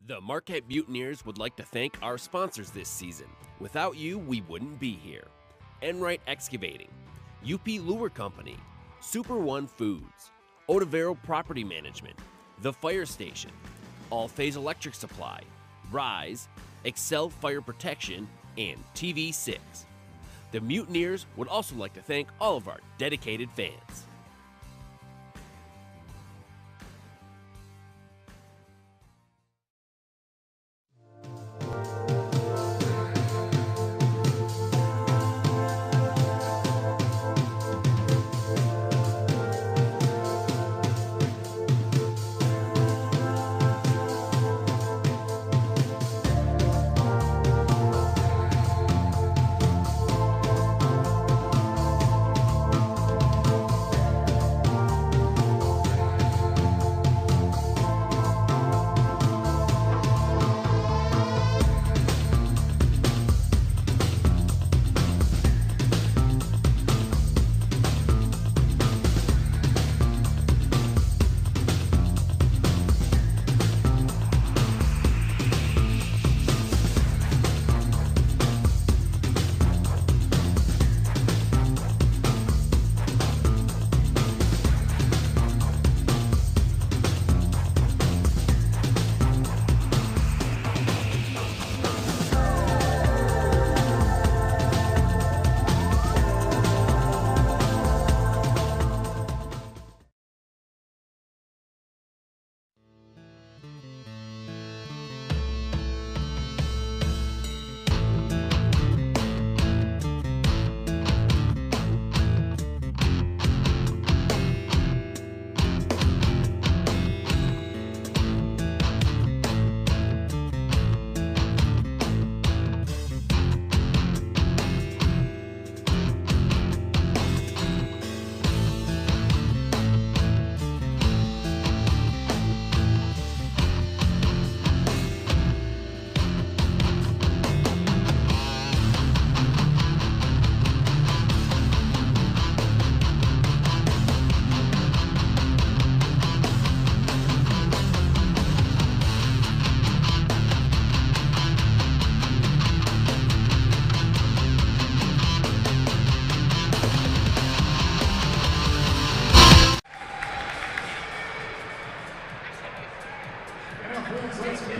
The Marquette Mutineers would like to thank our sponsors this season. Without you, we wouldn't be here. Enright Excavating, UP Lure Company, Super One Foods, Otavero Property Management, The Fire Station, All Phase Electric Supply, Rise, Excel Fire Protection, and TV6. The Mutineers would also like to thank all of our dedicated fans.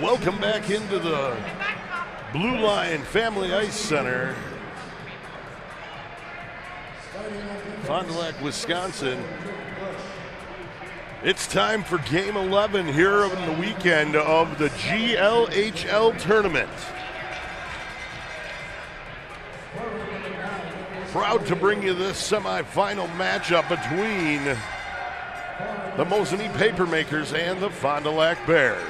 Welcome back into the Blue Line Family Ice Center, Fond du Lac, Wisconsin. It's time for Game 11 here on the weekend of the GLHL tournament. Proud to bring you this semifinal matchup between the Mosinee Papermakers and the Fond du Lac Bears.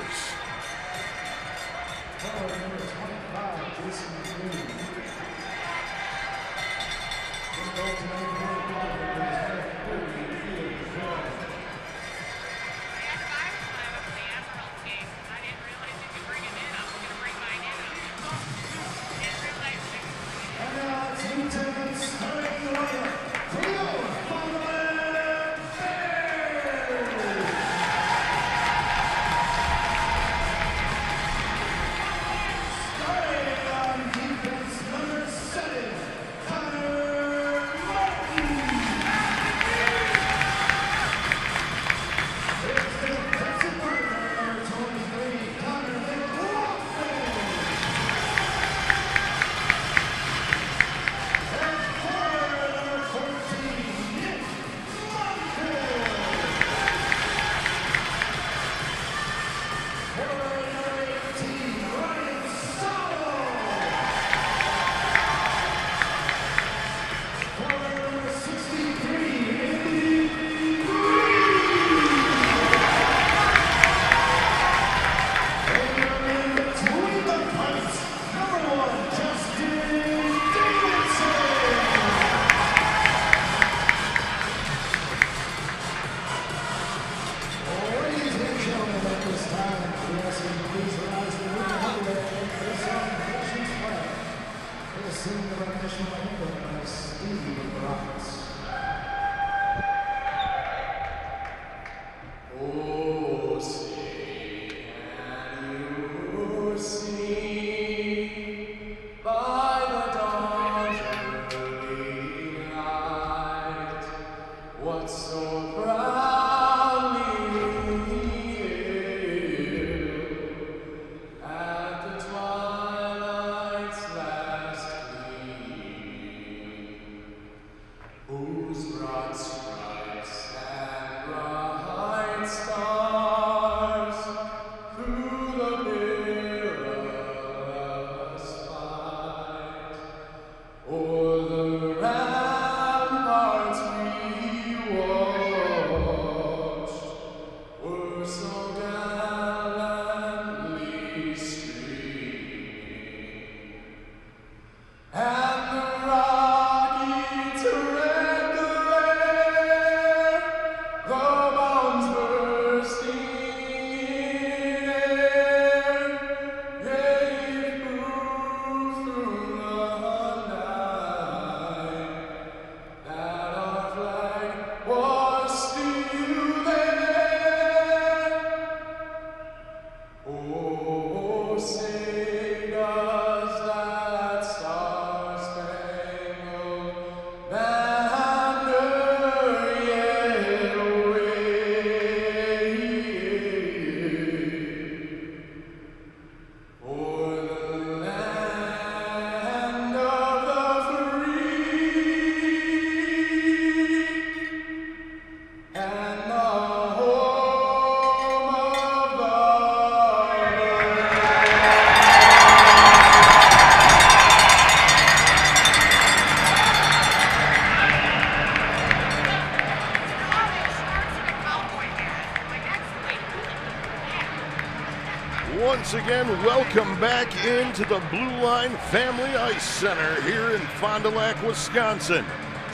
Once again, welcome back into the Blue Line Family Ice Center here in Fond du Lac, Wisconsin.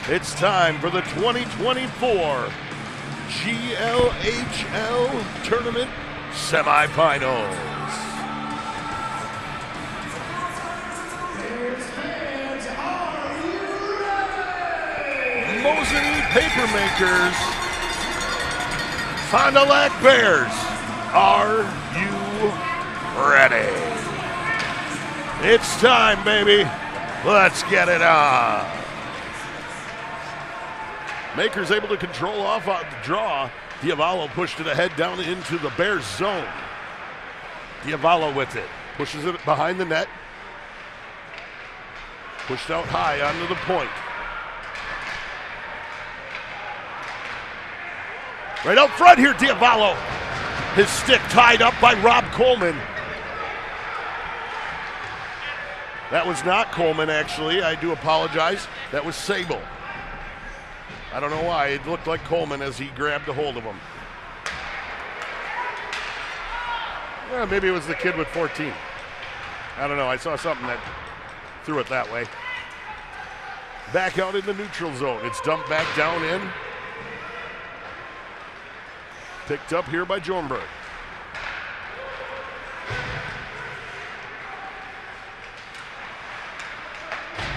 It's time for the 2024 GLHL Tournament Semifinals. Mosinee Papermakers, Fond du Lac Bears, are you ready? It's time, baby. Let's get it on. Makers able to control off on the draw. Diavolo pushed it ahead down into the Bears zone. Diavolo with it. Pushes it behind the net. Pushed out high onto the point. Right out front here, Diavolo. His stick tied up by Rob Coleman. That was not Coleman, actually. I do apologize. That was Sable. I don't know why. It looked like Coleman as he grabbed a hold of him. Well, maybe it was the kid with 14. I don't know. I saw something that threw it that way. Back out in the neutral zone. It's dumped back down in. Picked up here by Jornberg.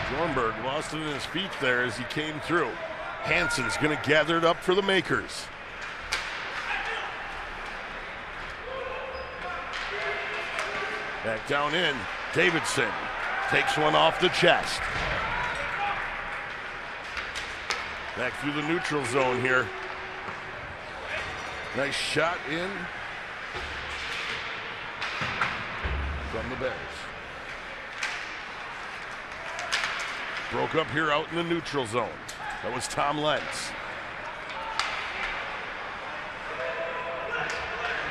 Jornberg lost it in his feet there as he came through. Hansen's going to gather it up for the Makers. Back down in. Davidson takes one off the chest. Back through the neutral zone here. Nice shot in from the Bears. Broke up here out in the neutral zone. That was Tom Lentz.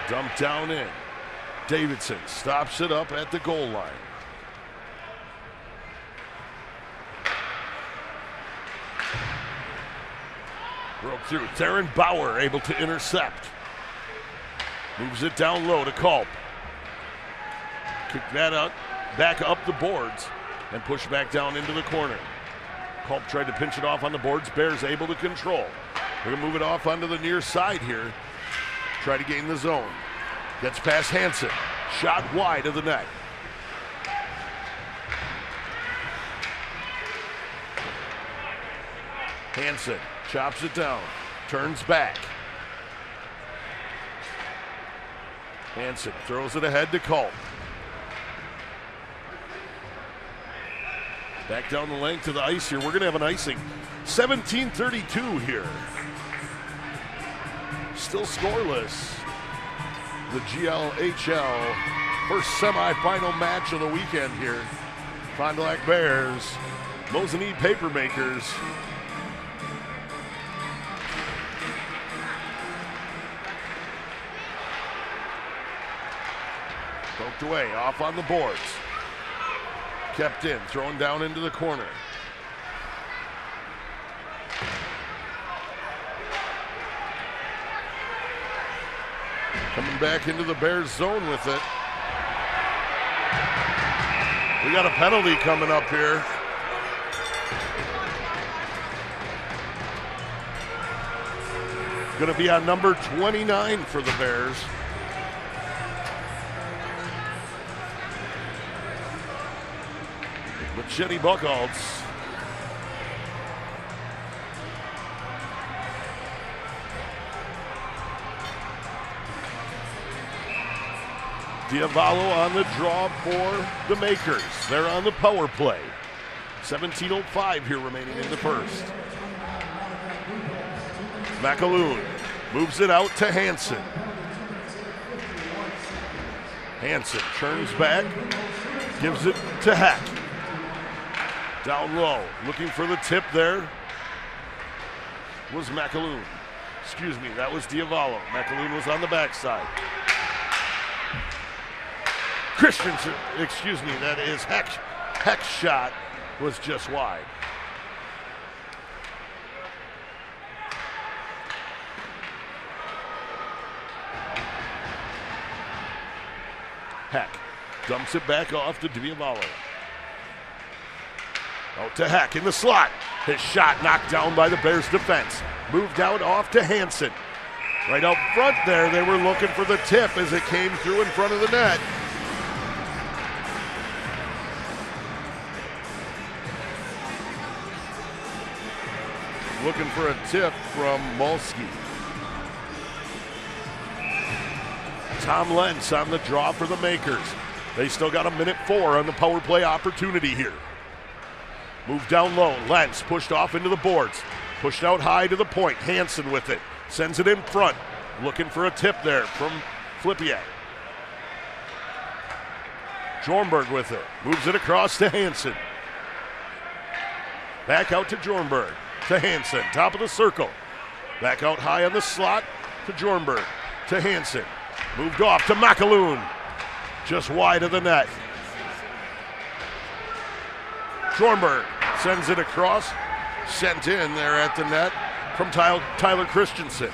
Dumped down in. Davidson stops it up at the goal line. Broke through. Theron Bauer able to intercept. Moves it down low to Culp. Kick that out, back up the boards, and push back down into the corner. Culp tried to pinch it off on the boards. Bears able to control. They're going to move it off onto the near side here. Try to gain the zone. Gets past Hansen. Shot wide of the net. Hansen chops it down. Turns back. Hansen throws it ahead to Culp. Back down the length of the ice here. We're going to have an icing. 17:32 here. Still scoreless. The GLHL first semifinal match of the weekend here. Fond du Lac Bears, Mosinee Papermakers. Poked away, off on the boards. Kept in, thrown down into the corner. Coming back into the Bears zone with it. We got a penalty coming up here. Going to be on number 29 for the Bears. Machete Buchholz. Diavolo on the draw for the Makers. They're on the power play. 17:05 here remaining in the first. McAloon moves it out to Hansen. Hansen turns back, gives it to Heck. Down low, looking for the tip there was McAloon. Excuse me, that was Diavolo. McAloon was on the backside. Christensen, excuse me, that is Heck. Heck's shot was just wide. Heck dumps it back off to Diavolo. Out to Heck in the slot. His shot knocked down by the Bears defense. Moved out off to Hansen. Right out front there, they were looking for the tip as it came through in front of the net. Looking for a tip from Molsky. Tom Lentz on the draw for the Makers. They still got 1:04 on the power play opportunity here. Moved down low. Lentz pushed off into the boards. Pushed out high to the point. Hansen with it. Sends it in front. Looking for a tip there from Flippiak. Jornberg with it. Moves it across to Hansen. Back out to Jornberg. To Hansen. Top of the circle. Back out high on the slot to Jornberg. To Hansen. Moved off to McAloon. Just wide of the net. Jornberg sends it across. Sent in there at the net from Tyler Christensen.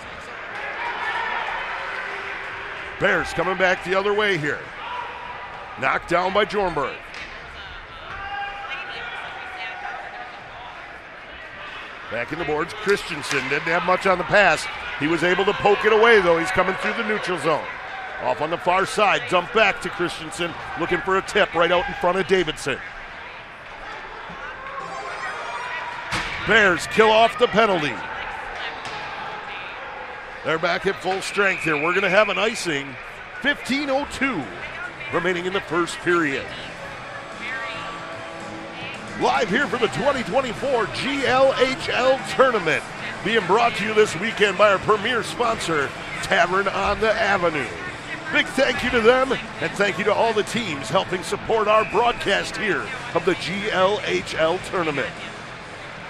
Bears coming back the other way here. Knocked down by Jornberg. Back in the boards, Christensen didn't have much on the pass. He was able to poke it away, though. He's coming through the neutral zone. Off on the far side, dump back to Christensen, looking for a tip right out in front of Davidson. Bears kill off the penalty. They're back at full strength here. We're going to have an icing. 15:02 remaining in the first period. Live here for the 2024 GLHL Tournament, being brought to you this weekend by our premier sponsor, Tavern on the Avenue. Big thank you to them, and thank you to all the teams helping support our broadcast here of the GLHL Tournament.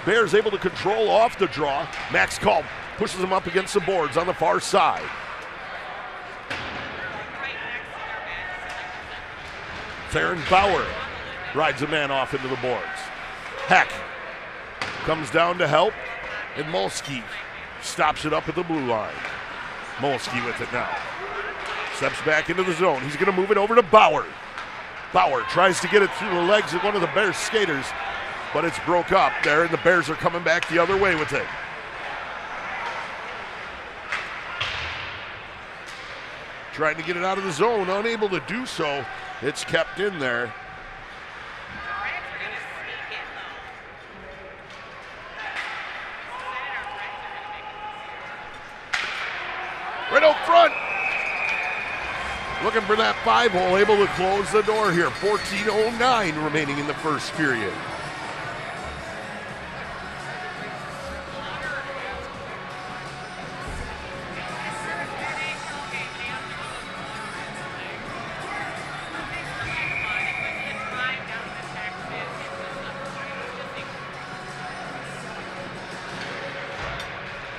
Bears able to control off the draw. Max Culp pushes him up against the boards on the far side. Theron Bauer rides a man off into the boards. Heck comes down to help, and Molsky stops it up at the blue line. Molsky with it now. Steps back into the zone. He's going to move it over to Bauer. Bauer tries to get it through the legs of one of the Bears skaters, but it's broke up there, and the Bears are coming back the other way with it. Trying to get it out of the zone, unable to do so. It's kept in there. Right out front. Looking for that 5-hole, able to close the door here. 14:09 remaining in the first period.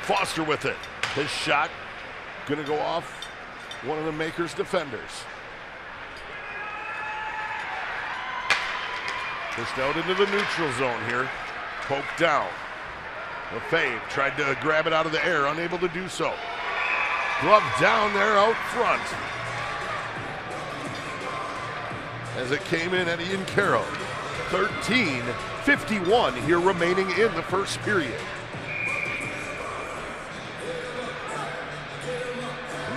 Foster with it. His shot gonna go off one of the Makers defenders. Pushed out into the neutral zone here. Poked down. Lefebvre tried to grab it out of the air, unable to do so. Glove down there out front. As it came in at Ian Carroll. 13:51 here remaining in the first period.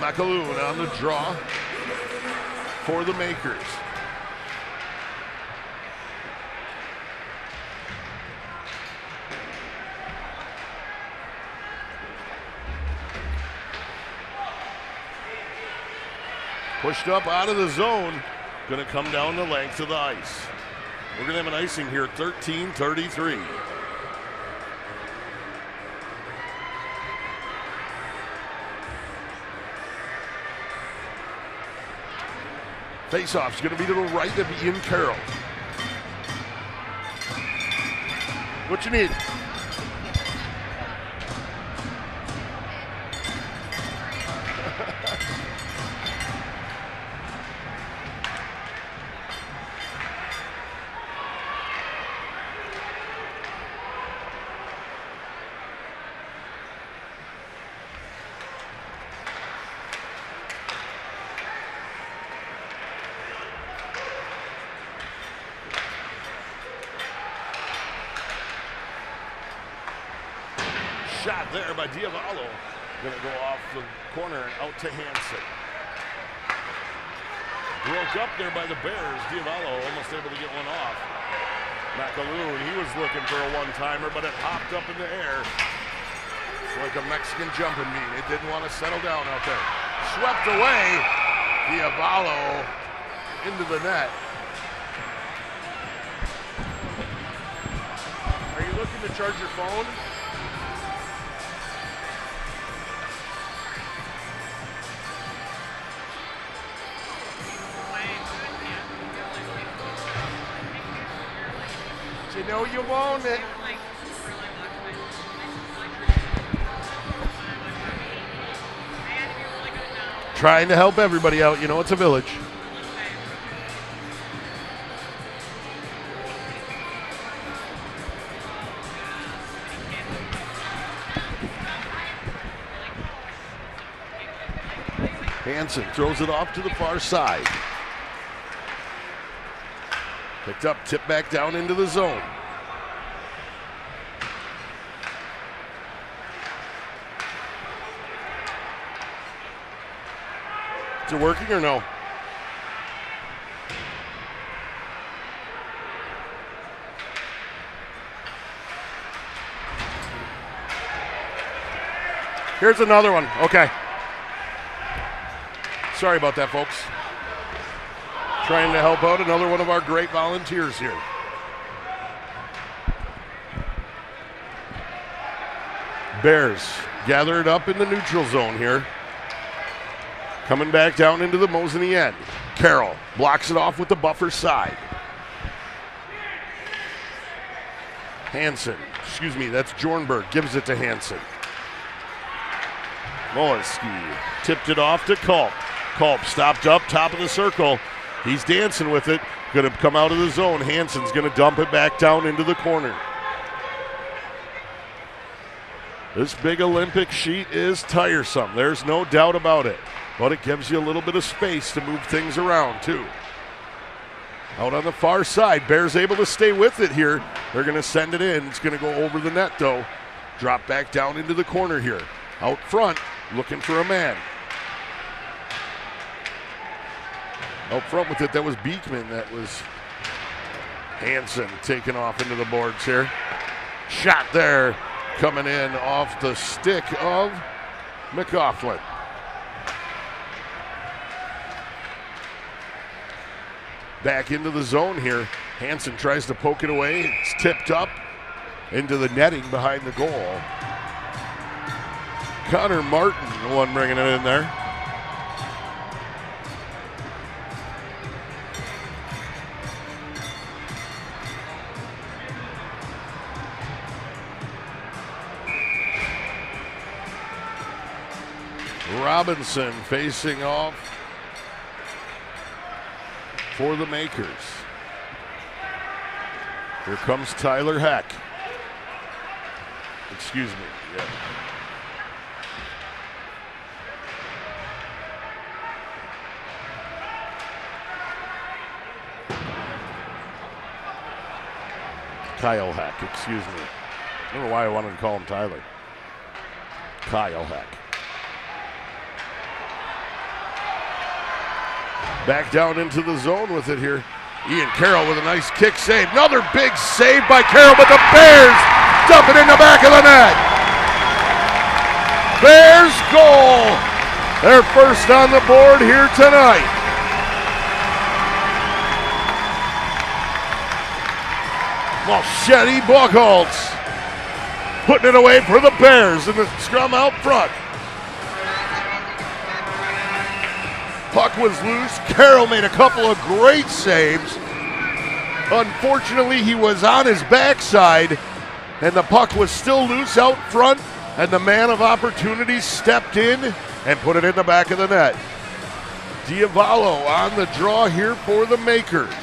McAloon on the draw for the Makers. Pushed up out of the zone, gonna come down the length of the ice. We're gonna have an icing here, 13:33. Face-off's going to be to the right of Ian Carroll. What you need? shot there by Diavallo. Gonna go off the corner and out to Hansen. Broke up there by the Bears. Diavallo almost able to get one off. McAloon, he was looking for a one-timer, but it hopped up in the air. It's like a Mexican jumping bean. It didn't want to settle down out there. Swept away. Diavallo into the net. Are you looking to charge your phone? You know you won't it. Trying to help everybody out. You know, it's a village. Hansen throws it off to the far side. Picked up, tipped back down into the zone. Is it working or no? Here's another one. Okay. Sorry about that, folks. Trying to help out another one of our great volunteers here. Bears gather it up in the neutral zone here. Coming back down into the Mosinee end. Carroll blocks it off with the buffer side. Hansen, that's Jornberg, gives it to Hansen. Mosinee tipped it off to Culp. Culp stopped up, top of the circle. He's dancing with it. Going to come out of the zone. Hansen's going to dump it back down into the corner. This big Olympic sheet is tiresome. There's no doubt about it. But it gives you a little bit of space to move things around, too. Out on the far side, Bears able to stay with it here. They're going to send it in. It's going to go over the net, though. Drop back down into the corner here. Out front, looking for a man. Out front with it, that was Beekman. That was Hansen taking off into the boards here. Shot there, coming in off the stick of McLaughlin. Back into the zone here. Hansen tries to poke it away. It's tipped up into the netting behind the goal. Connor Martin, the one bringing it in there. Robinson facing off for the Makers. Here comes Tyler Heck. Excuse me. Yeah. Kyle Heck, excuse me. I don't know why I wanted to call him Tyler. Kyle Heck. Back down into the zone with it here. Ian Carroll with a nice kick save. Another big save by Carroll, but the Bears dump it in the back of the net. Bears goal. They're first on the board here tonight. Machete Buchholz putting it away for the Bears in the scrum out front. Puck was loose. Carroll made a couple of great saves. Unfortunately, he was on his backside, and the puck was still loose out front, and the man of opportunity stepped in and put it in the back of the net. Diavallo on the draw here for the Makers.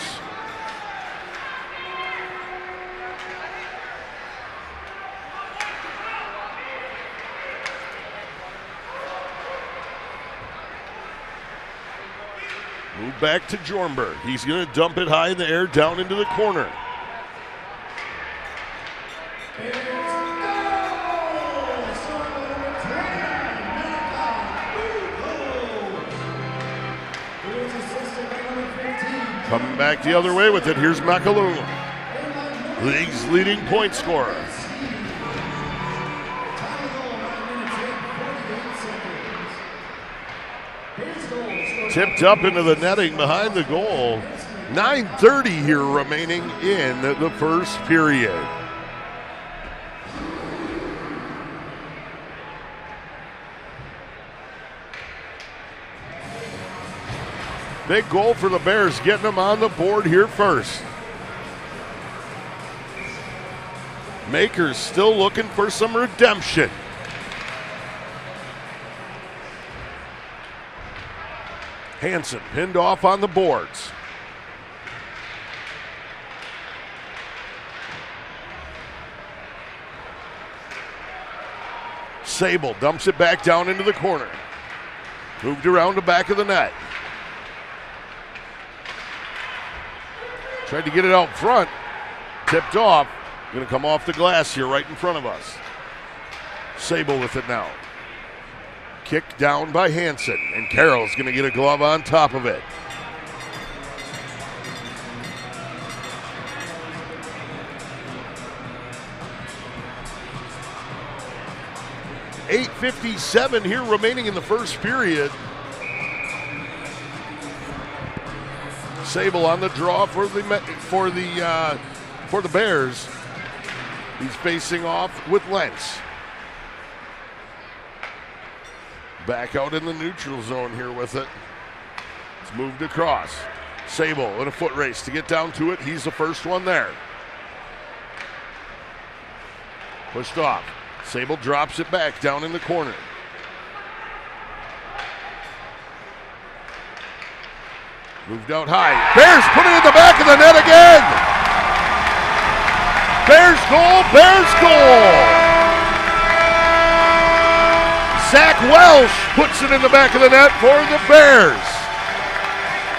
Move back to Jornberg. He's going to dump it high in the air down into the corner. Coming back the other way with it, here's McAloon, league's leading point scorer. Tipped up into the netting behind the goal. 9:30 here remaining in the first period. Big goal for the Bears, getting them on the board here first. Makers still looking for some redemption. Hansen pinned off on the boards. Sable dumps it back down into the corner. Moved around the back of the net. Tried to get it out front. Tipped off. Going to come off the glass here right in front of us. Sable with it now. Kicked down by Hansen, and Carroll's going to get a glove on top of it. .857 here remaining in the first period. Sable on the draw for the Bears. He's facing off with Lentz. Back out in the neutral zone here with it. It's moved across. Sable in a foot race to get down to it. He's the first one there. Pushed off. Sable drops it back down in the corner. Moved out high. Bears put it in the back of the net again. Bears goal, Bears goal. Zach Welsh puts it in the back of the net for the Bears.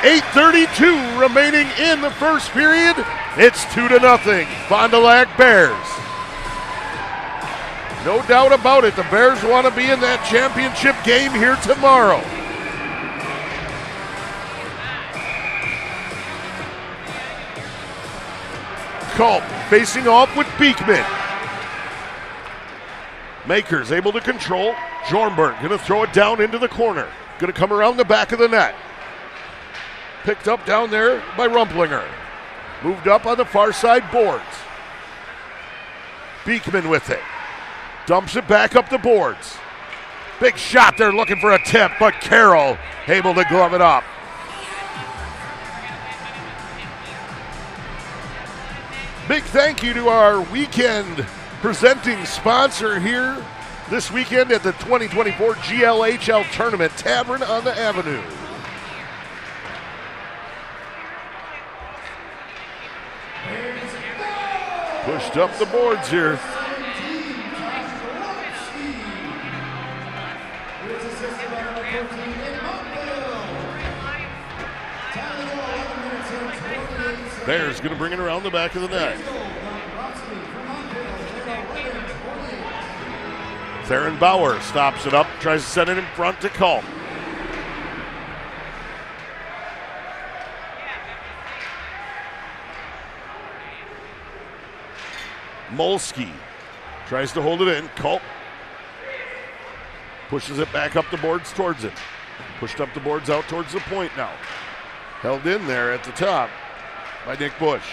8:32 remaining in the first period. It's 2-0. Fond du Lac Bears. No doubt about it, the Bears want to be in that championship game here tomorrow. Culp facing off with Beekman. Makers able to control. Jornberg going to throw it down into the corner. Going to come around the back of the net. Picked up down there by Rumplinger. Moved up on the far side boards. Beekman with it. Dumps it back up the boards. Big shot there looking for a tip, but Carroll able to glove it up. Big thank you to our weekend presenting sponsor here this weekend at the 2024 GLHL Tournament, Tavern on the Avenue. Pushed up the boards here. Bears going to bring it around the back of the net. Theron Bauer stops it up, tries to send it in front to Culp. Molsky tries to hold it in. Culp pushes it back up the boards towards it. Pushed up the boards out towards the point now. Held in there at the top by Nick Bush.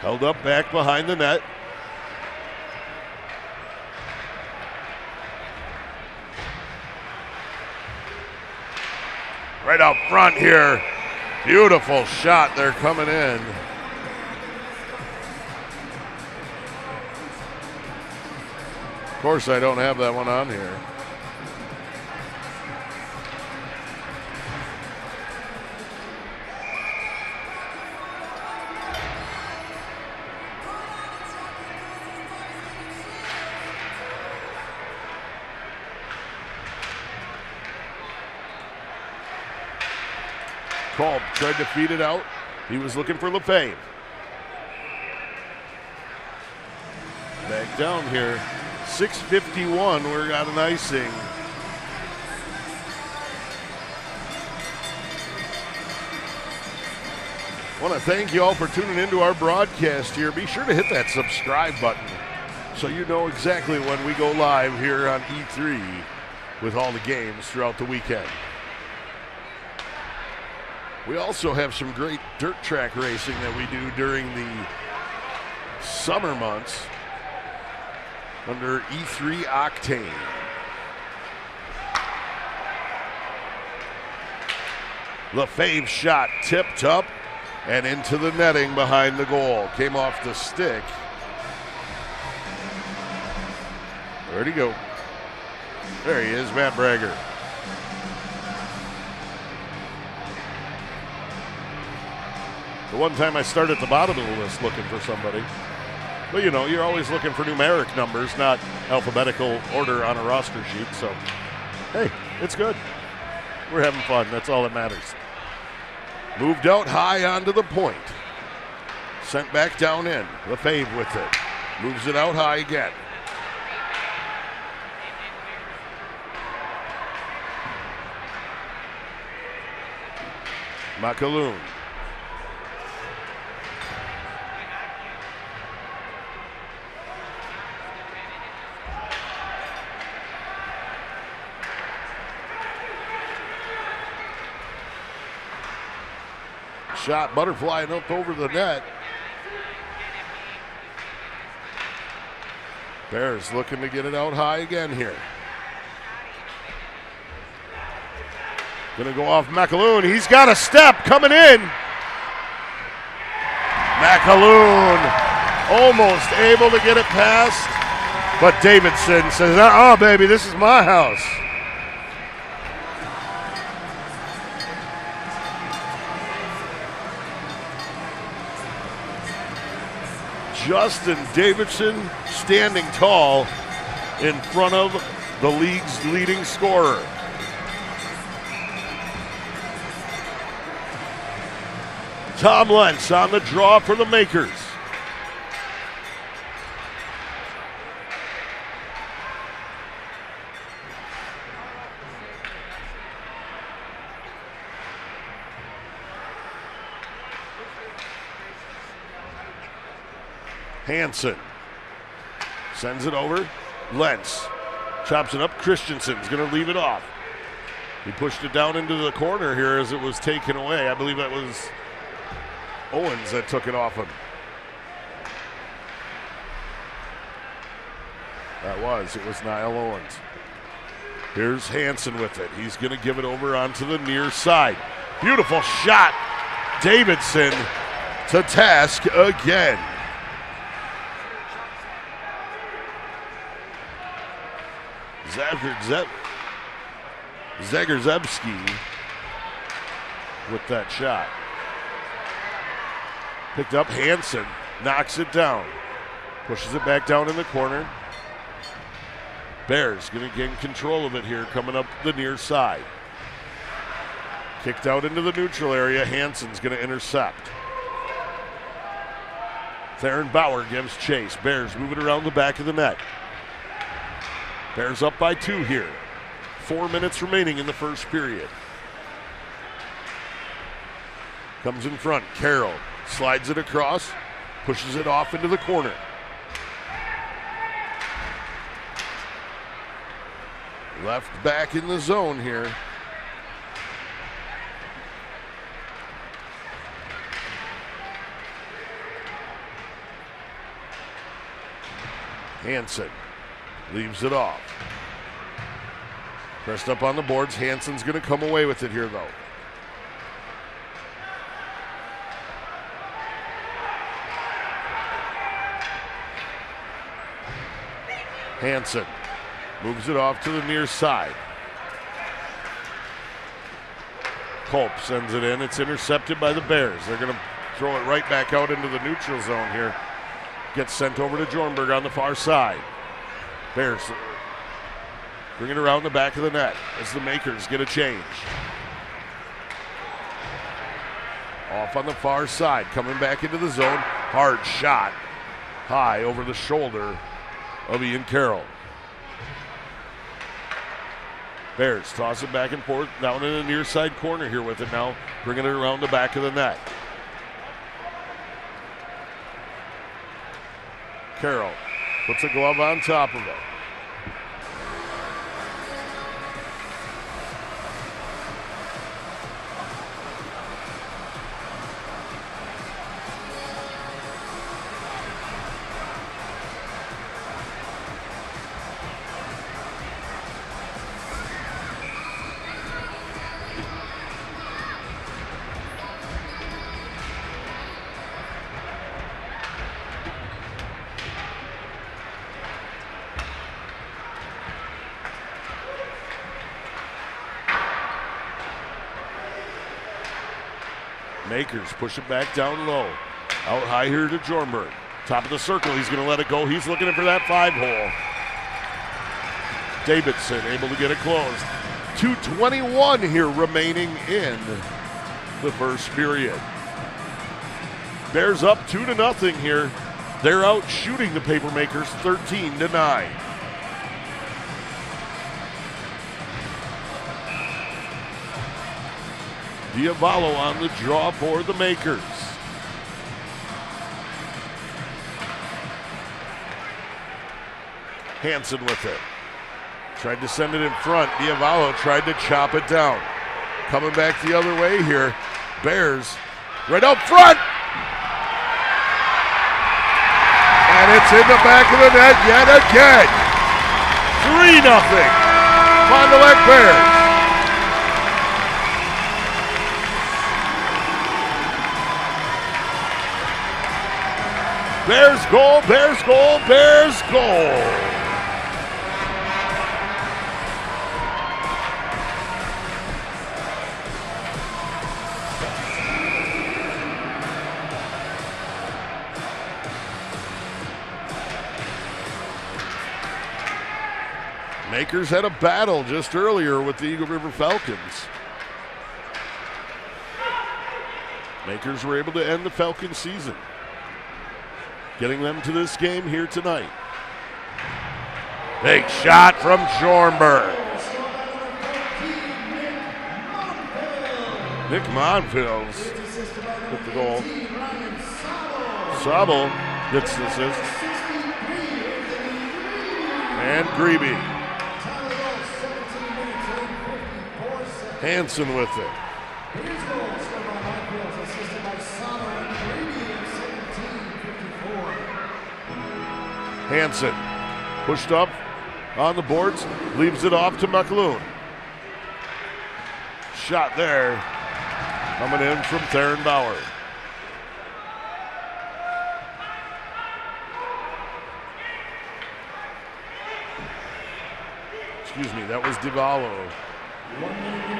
Held up back behind the net. Right out front here. Beautiful shot there coming in. Of course, I don't have that one on here. Culp tried to feed it out. He was looking for Lefebvre. Back down here. 6:51, we got an icing. I want to thank you all for tuning into our broadcast here. Be sure to hit that subscribe button so you know exactly when we go live here on E3 with all the games throughout the weekend. We also have some great dirt track racing that we do during the summer months under E3 Octane. LaFave shot tipped up and into the netting behind the goal. Came off the stick. Where'd he go? There he is, Matt Bragger. The one time I start at the bottom of the list looking for somebody. But you know, you're always looking for numeric numbers, not alphabetical order on a roster sheet. So, hey, it's good. We're having fun. That's all that matters. Moved out high onto the point. Sent back down in. LaFave with it. Moves it out high again. McAloon. Shot butterflying up over the net. Bears looking to get it out high again here. Gonna go off McAloon. He's got a step coming in. McAloon almost able to get it past, but Davidson says, baby, this is my house. Justin Davidson standing tall in front of the league's leading scorer. Tom Lentz on the draw for the Makers. Hansen sends it over. Lentz chops it up. Christensen's going to leave it off. He pushed it down into the corner here as it was taken away. I believe that was Owens that took it off him. It was Niall Owens. Here's Hansen with it. He's going to give it over onto the near side. Beautiful shot. Davidson to task again. Zagerzebski with that shot. Picked up Hansen, knocks it down, pushes it back down in the corner. Bears going to gain control of it here, coming up the near side. Kicked out into the neutral area. Hansen's going to intercept. Theron Bauer gives chase. Bears move it around the back of the net. Bears up by 2 here. 4 minutes remaining in the first period. Comes in front. Carroll slides it across, pushes it off into the corner. Left back in the zone here. Hansen leaves it off. Pressed up on the boards. Hansen's going to come away with it here, though. Hansen moves it off to the near side. Culp sends it in. It's intercepted by the Bears. They're going to throw it right back out into the neutral zone here. Gets sent over to Jornberg on the far side. Bears bring it around the back of the net as the Makers get a change. Off on the far side, coming back into the zone. Hard shot, high over the shoulder of Ian Carroll. Bears toss it back and forth, down in the near side corner here with it now, bringing it around the back of the net. Carroll puts a glove on top of it. Makers push it back down low. Out high here to Jornberg. Top of the circle, he's going to let it go. He's looking for that 5-hole. Davidson able to get it closed. 2:21 here remaining in the first period. Bears up 2-0 here. They're out shooting the Papermakers 13-9. Diavolo on the draw for the Makers. Hansen with it. Tried to send it in front. Diavolo tried to chop it down. Coming back the other way here. Bears right up front. And it's in the back of the net yet again. 3-0. Fond du Lac Bears. Bears goal, Bears goal, Bears goal. Makers had a battle just earlier with the Eagle River Falcons. Makers were able to end the Falcon season, getting them to this game here tonight. Big shot from Jornberg. Nick Monfils with the goal. Sabo gets the assist. And Grebe. Hansen with it. Hansen pushed up on the boards, leaves it off to McAloon. Shot there, coming in from Theron Bauer. Excuse me, that was Diavolo,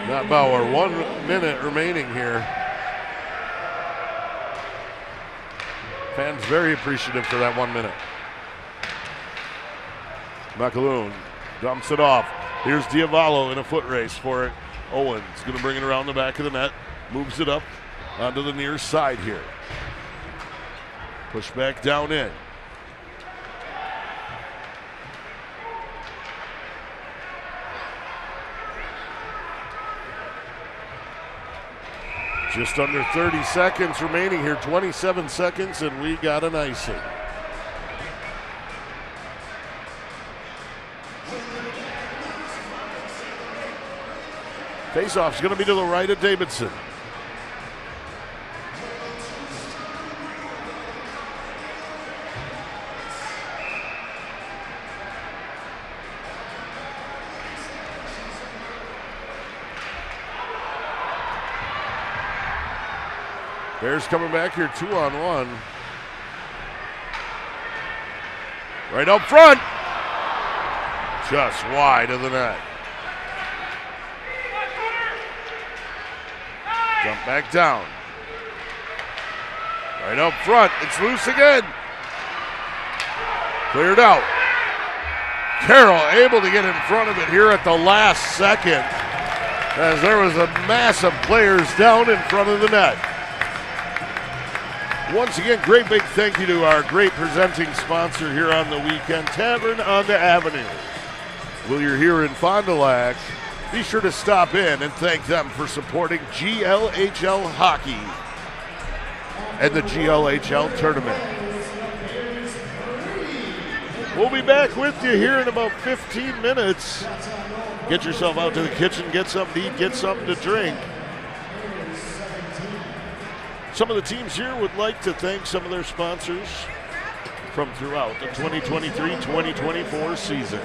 not Bauer. 1 minute remaining here. Fans very appreciative for that 1 minute. McAloon dumps it off. Here's Diavolo in a foot race for it. Owens going to bring it around the back of the net. Moves it up onto the near side here. Push back down in. Just under 30 seconds remaining here. 27 seconds and we got an icing. Faceoff's going to be to the right of Davidson. Bears coming back here 2-on-1. Right up front. Just wide of the net. Jump back down. Right up front. It's loose again. Cleared out. Carroll able to get in front of it here at the last second, as there was a mass of players down in front of the net. Once again, great big thank you to our great presenting sponsor here on the weekend, Tavern on the Avenue. While you're here in Fond du Lac, be sure to stop in and thank them for supporting GLHL hockey and the GLHL tournament. We'll be back with you here in about 15 minutes. Get yourself out to the kitchen, get something to eat, get something to drink. Some of the teams here would like to thank some of their sponsors from throughout the 2023-2024 season.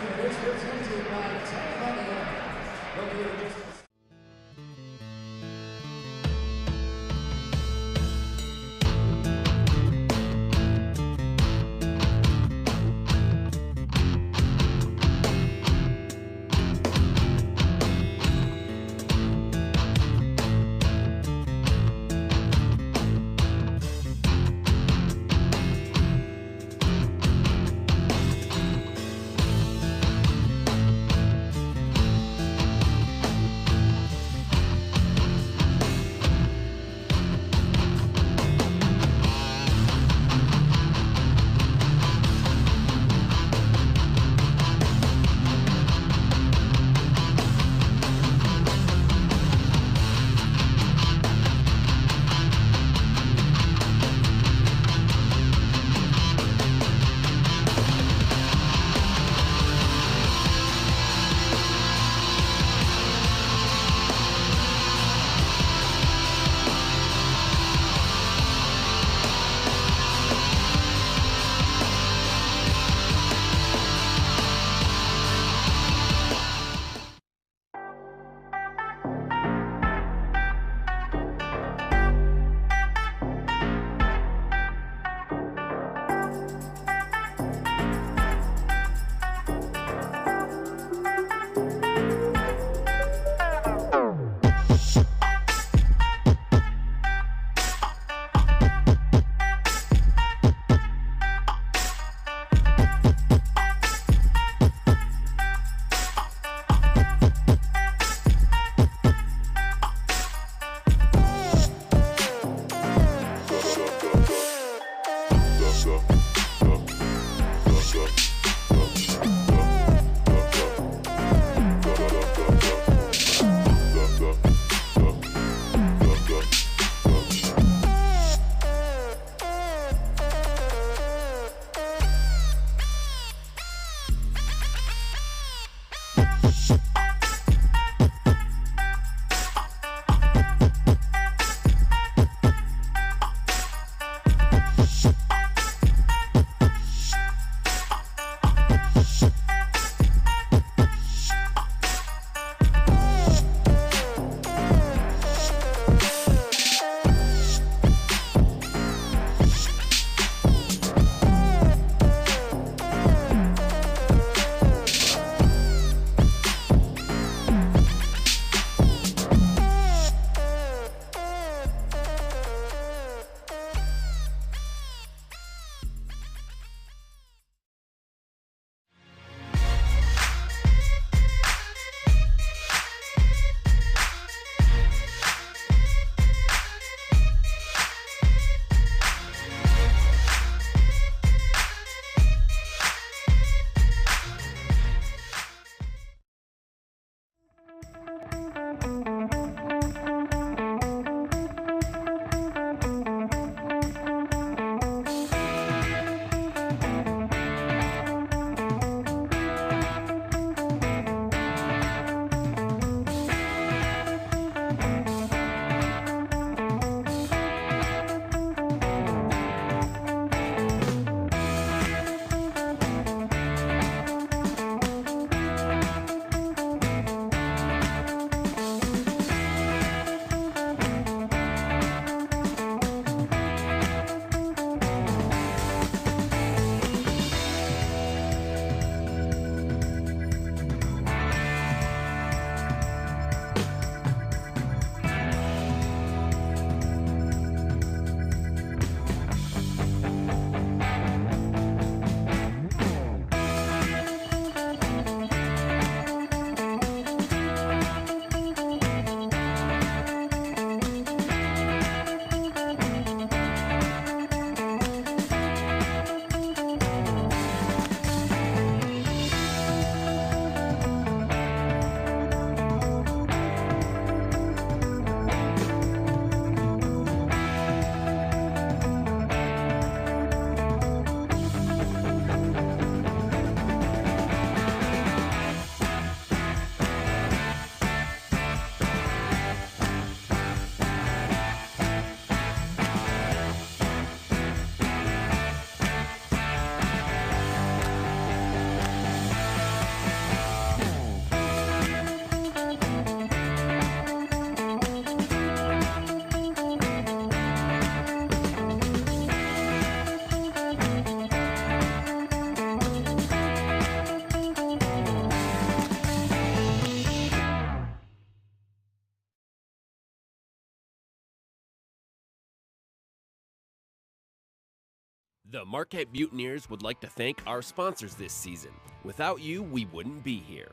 The Marquette Mutineers would like to thank our sponsors this season. Without you, we wouldn't be here.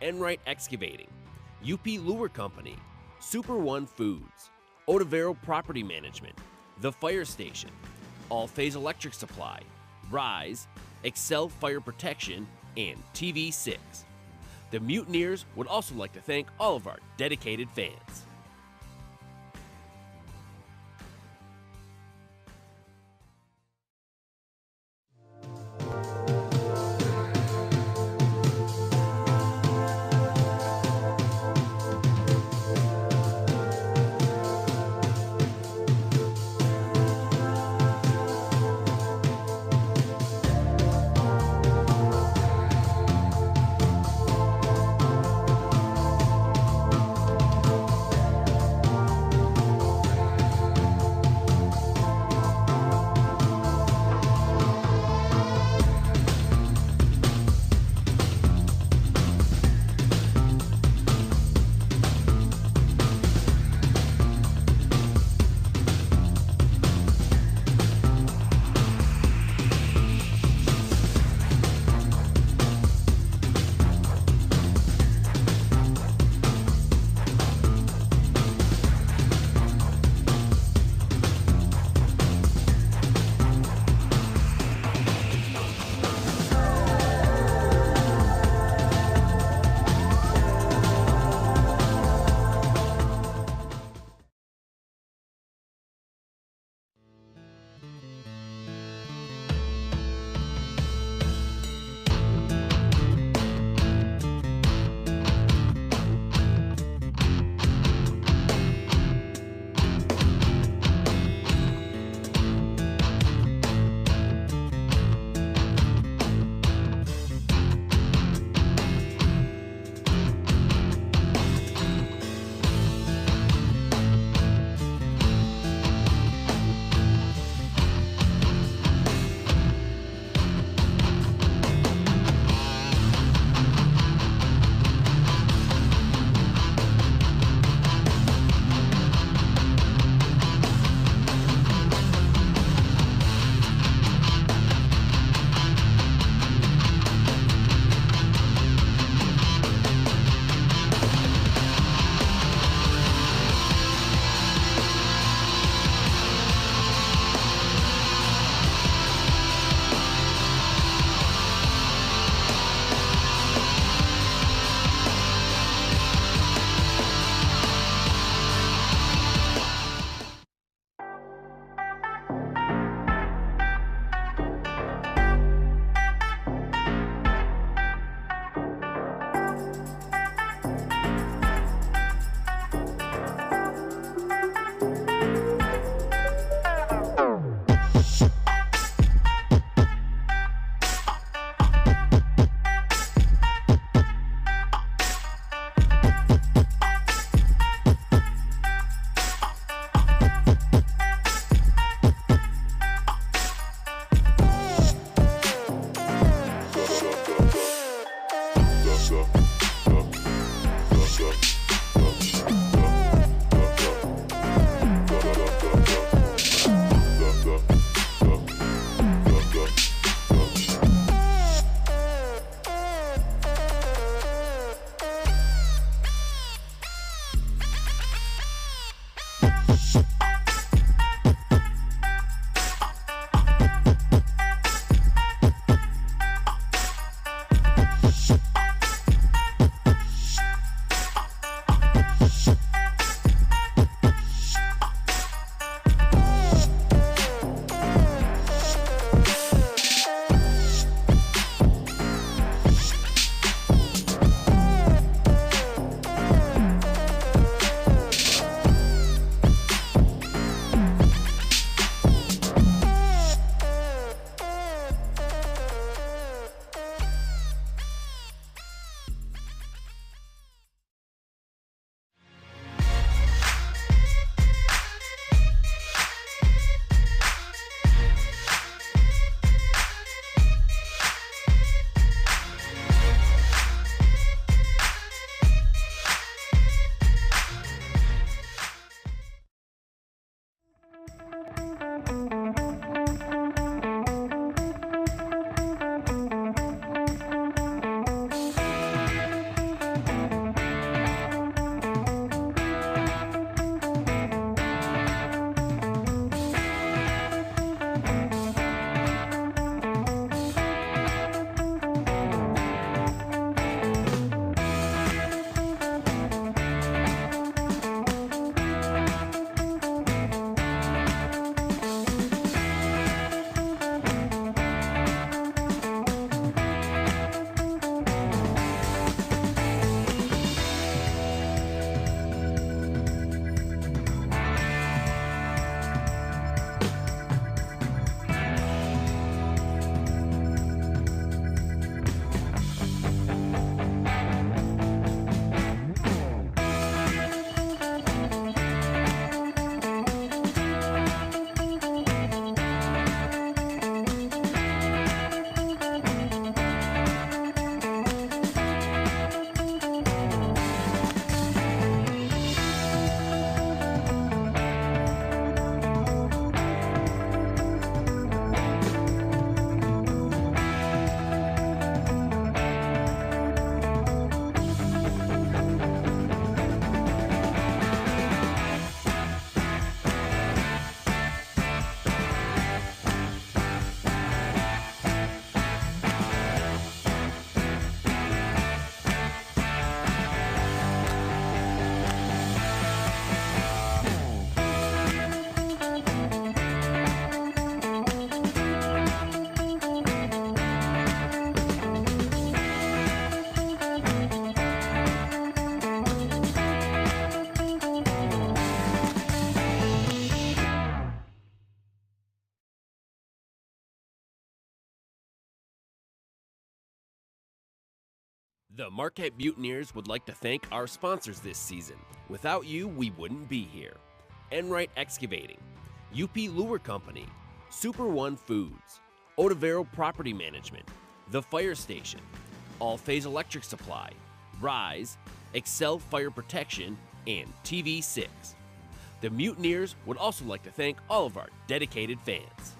Enright Excavating, UP Lure Company, Super One Foods, Otavero Property Management, The Fire Station, All Phase Electric Supply, Rise, Excel Fire Protection, and TV6. The Mutineers would also like to thank all of our dedicated fans. The Marquette Mutineers would like to thank our sponsors this season. Without you, we wouldn't be here. Enright Excavating, UP Lure Company, Super One Foods, Otavero Property Management, The Fire Station, All Phase Electric Supply, Rise, Excel Fire Protection, and TV6. The Mutineers would also like to thank all of our dedicated fans.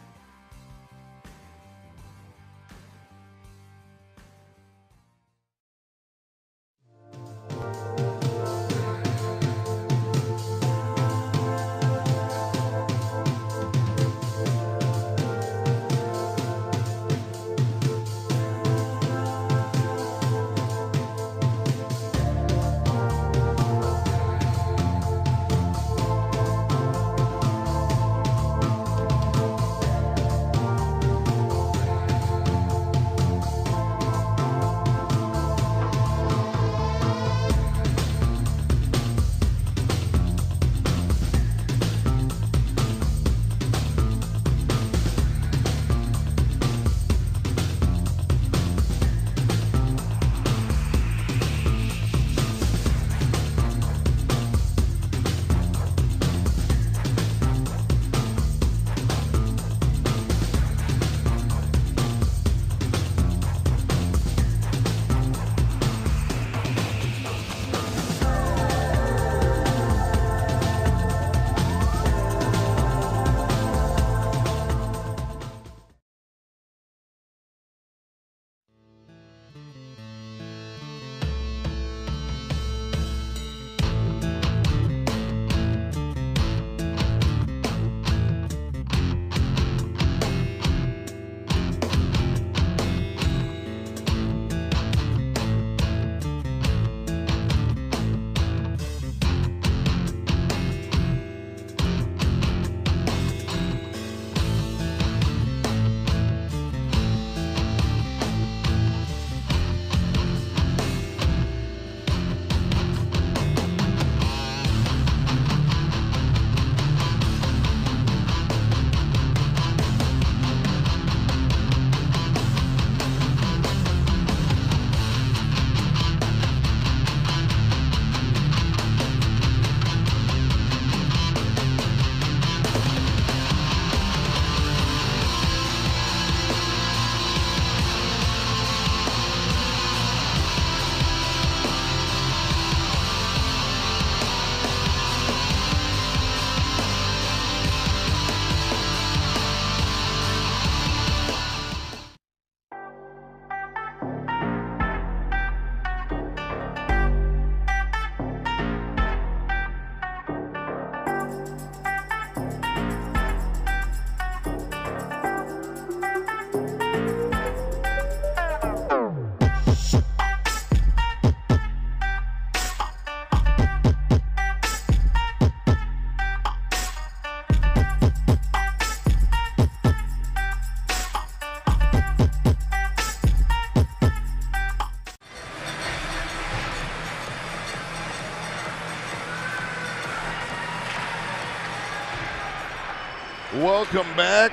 Welcome back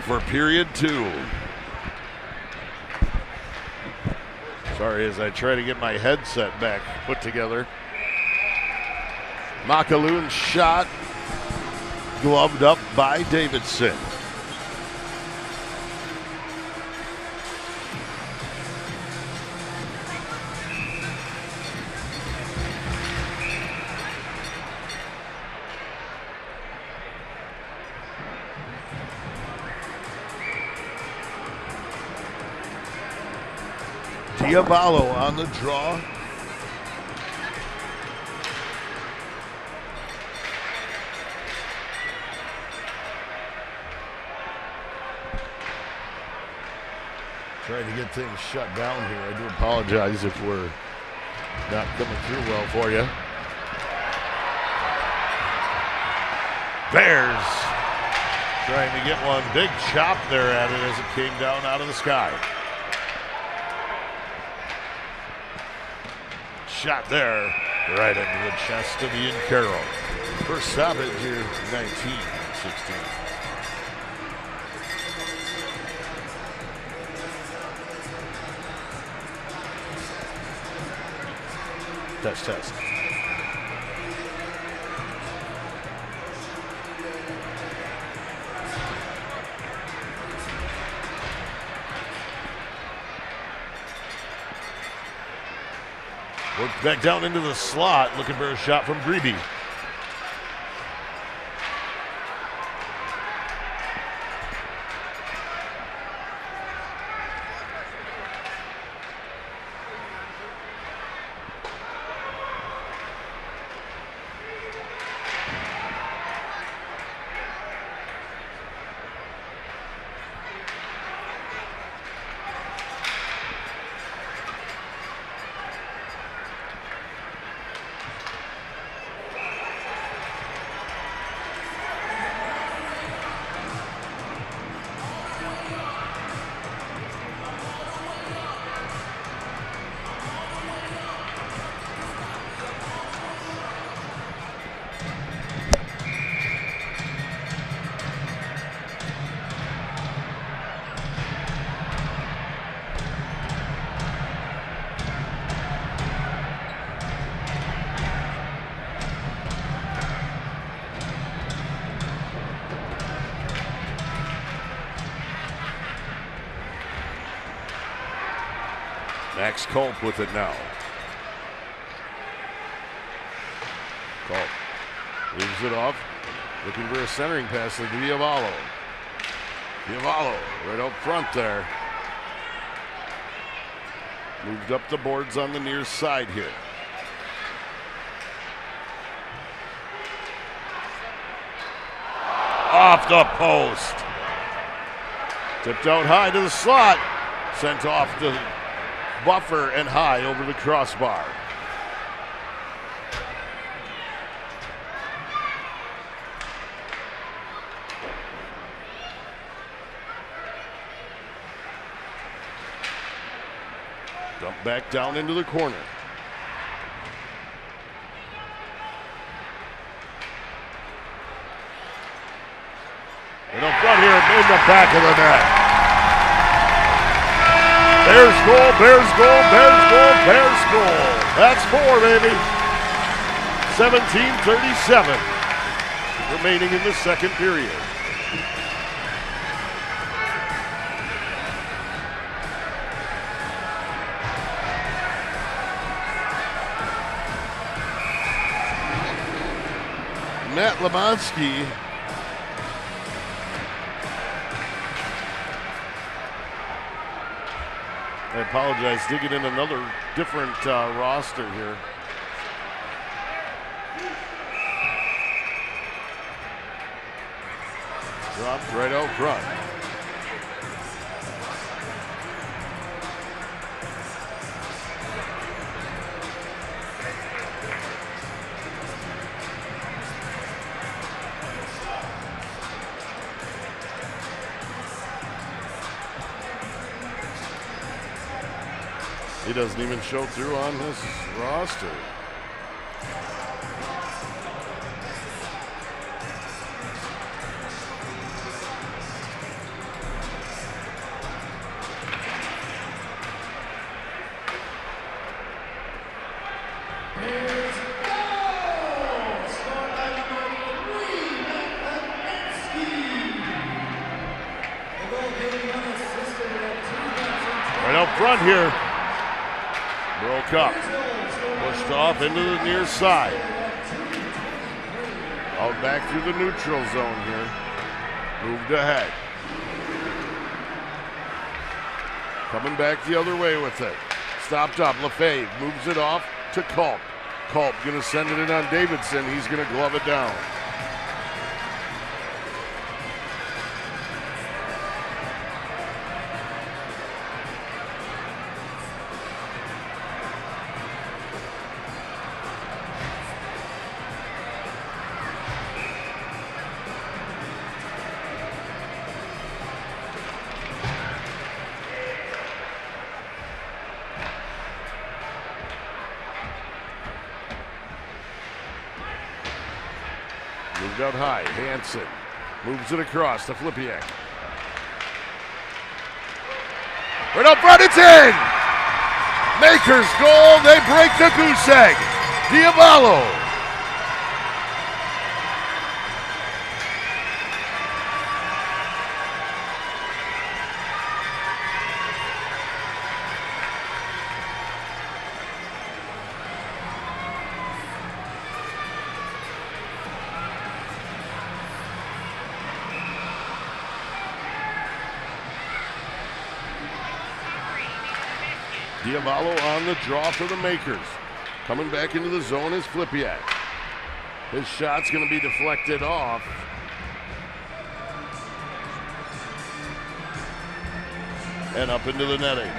for period 2. Sorry, as I try to get my headset back put together. Makaloon's shot gloved up by Davidson. Diabalo on the draw. Trying to get things shut down here. I do apologize if we're not coming through well for you. Bears trying to get one big chop there at it as it came down out of the sky. Shot there right into the chest of Ian Carroll. First stoppage here, 19-16. Test. Worked back down into the slot, looking for a shot from Grebe. Max Culp with it now. Culp leaves it off, looking for a centering pass to Diavolo. Diavolo right up front there. Moved up the boards on the near side here. Off the post. Tipped out high to the slot. Sent off the buffer and high over the crossbar. Dump back down into the corner. And up front here in the back of the net. Bears goal, Bears goal, Bears goal, Bears goal. That's 4, baby. 17:37 remaining in the second period. Matt Lemonski I apologize, digging in another different roster here. Dropped right out front. He doesn't even show through on this roster. Right out front here. Broke up. Pushed off into the near side. Out back through the neutral zone here. Moved ahead. Coming back the other way with it. Stopped up. Lefebvre moves it off to Culp. Culp going to send it in on Davidson. He's going to glove it down. Moved out high. Hansen moves it across to Flipiak. Right up front, it's in! Makers goal, they break the goose egg. Diavallo. Diavallo on the draw for the Makers. Coming back into the zone is Flipiak. His shot's going to be deflected off. And up into the netting.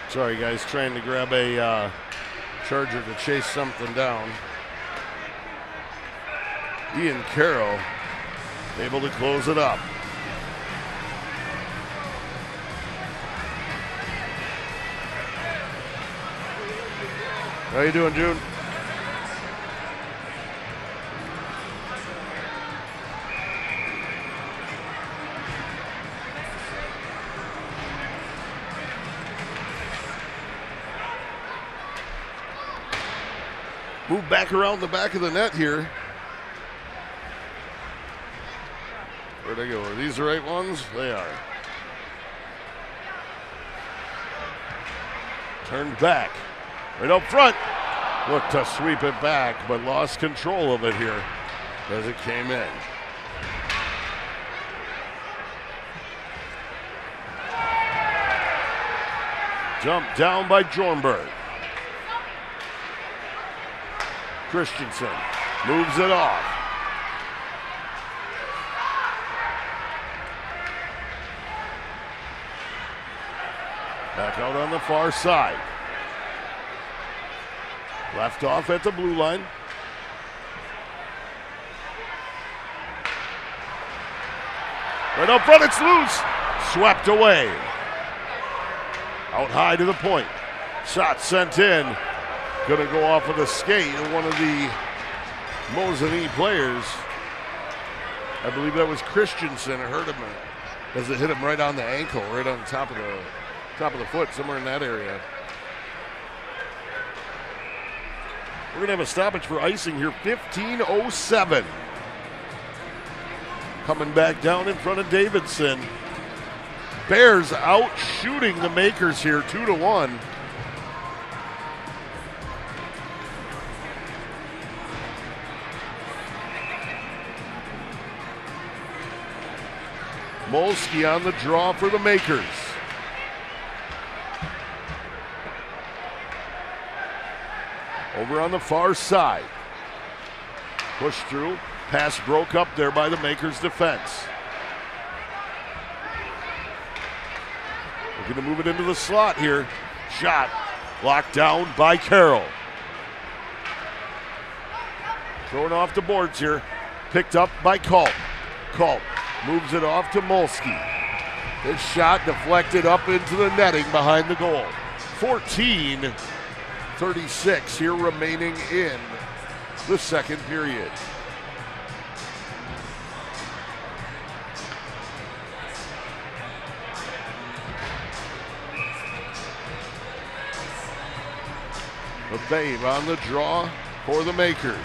Sorry, guys, trying to grab a charger to chase something down. Ian Carroll able to close it up. How you doing, June? Move back around the back of the net here. Where'd they go? Are these the right ones? They are. Turned back. Right up front. Looked to sweep it back, but lost control of it here as it came in. Jump down by Jornberg. Christensen moves it off. Back out on the far side. Left off at the blue line. Right up front, it's loose. Swept away. Out high to the point. Shot sent in. Going to go off of the skate of one of the Mosinee players. I believe that was Christensen. I heard him as it hit him right on the ankle, right on the top of the foot, somewhere in that area. We're going to have a stoppage for icing here. 15:07. Coming back down in front of Davidson. Bears out shooting the Makers here 2-1. Molsky on the draw for the Makers. Over on the far side. Push through. Pass broke up there by the Makers defense. Looking to move it into the slot here. Shot locked down by Carroll. Throwing off the boards here. Picked up by Culp. Culp moves it off to Molsky. His shot deflected up into the netting behind the goal. 14:36 here remaining in the second period. The Babe on the draw for the Makers.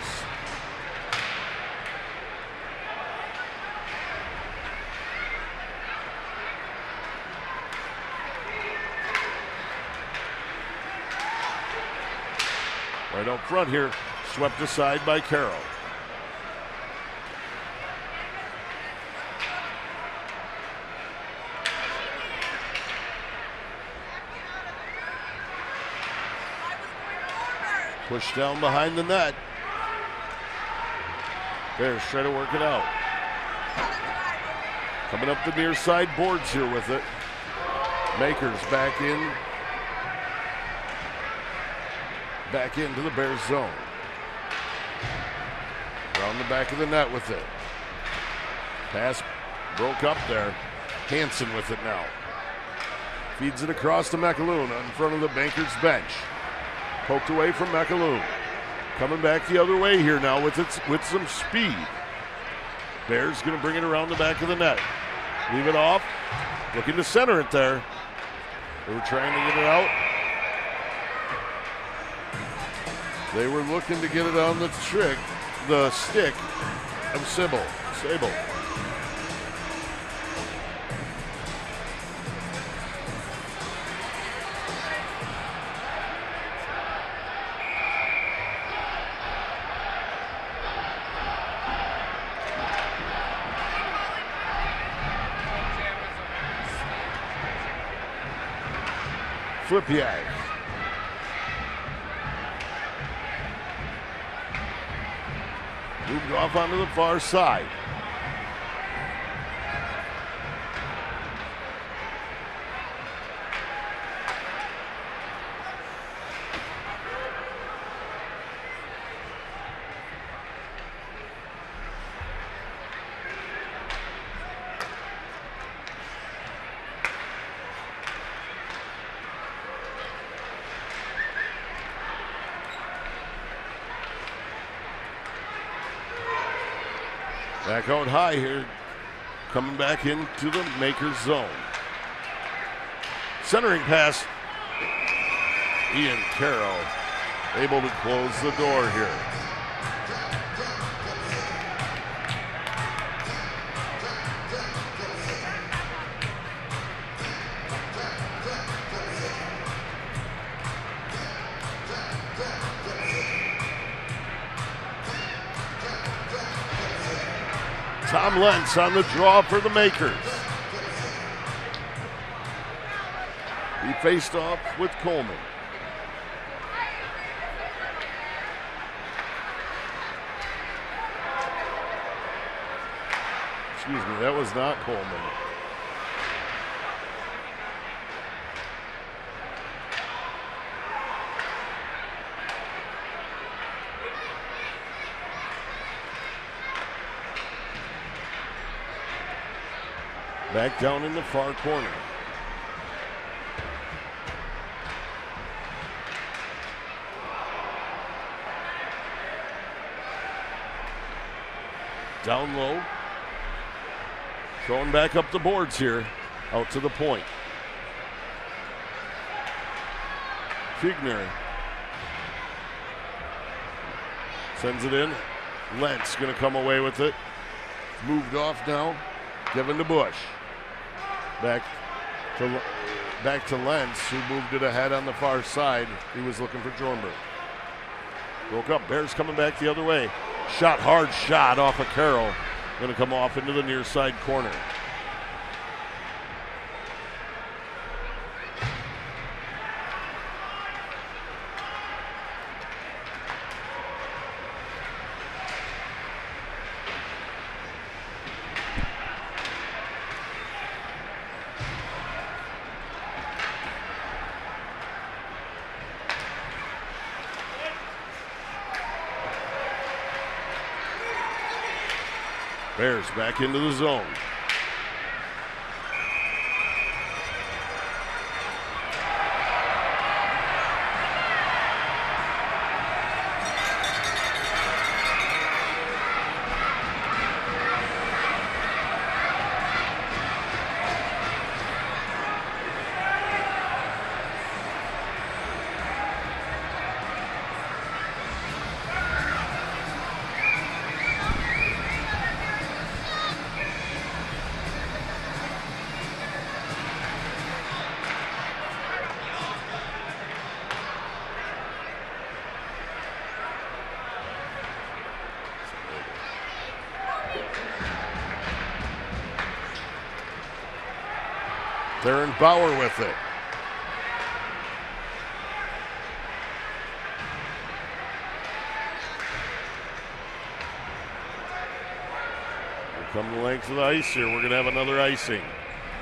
Right up front here, swept aside by Carroll. Push down behind the net. Bears try to work it out. Coming up the near side boards here with it. Makers back in. Back into the Bears zone. Around the back of the net with it. Pass broke up there. Hansen with it now. Feeds it across to McAloon in front of the Bankers bench. Poked away from McAloon. Coming back the other way here now with some speed. Bears going to bring it around the back of the net. Leave it off. Looking to center it there. They were trying to get it out. They were looking to get it on the stick of Sable. Flipyak. Moved off onto the far side. Back out high here, coming back into the Makers zone. Centering pass. Ian Carroll able to close the door here. Tom Lentz on the draw for the Makers. He faced off with Coleman. Excuse me, that was not Coleman. Back down in the far corner. Down low. Throwing back up the boards here. Out to the point. Figner sends it in. Lentz going to come away with it. Moved off now. Given to Bush. Back to Lentz, who moved it ahead on the far side. He was looking for Jornberg. Broke up. Bears coming back the other way. Hard shot off of Carroll. Going to come off into the near side corner. Bears back into the zone. Darren Bauer with it. Come the length of the ice here. We're going to have another icing.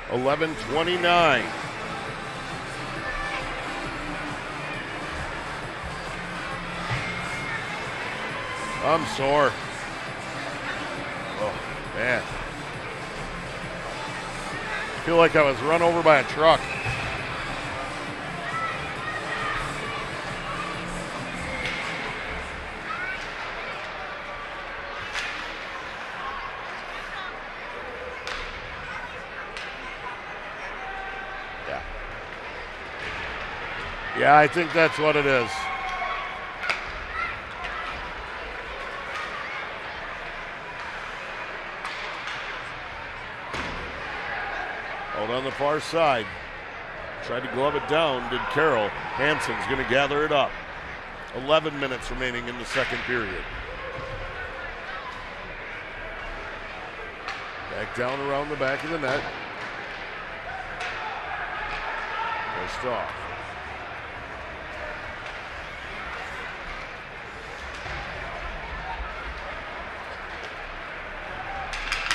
11:29. I'm sore. Oh, man. I feel like I was run over by a truck. Yeah, I think that's what it is. Out on the far side. Tried to glove it down, did Carroll. Hansen's going to gather it up. 11 minutes remaining in the second period. Back down around the back of the net. Pushed off.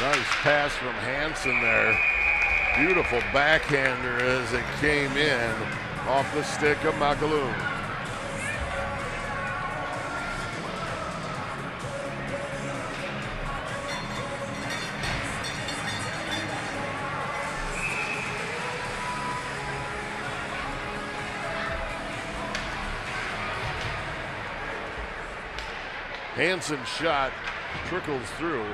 Nice pass from Hansen there. Beautiful backhander as it came in off the stick of McAloon. Hansen's shot trickles through.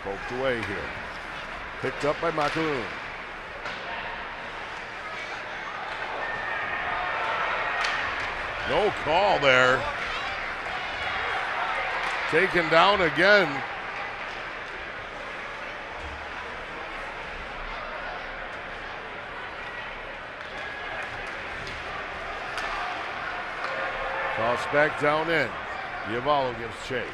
Poked away here. Picked up by McAloon. No call there. Taken down again. Toss back down in. Giavallo gives chase.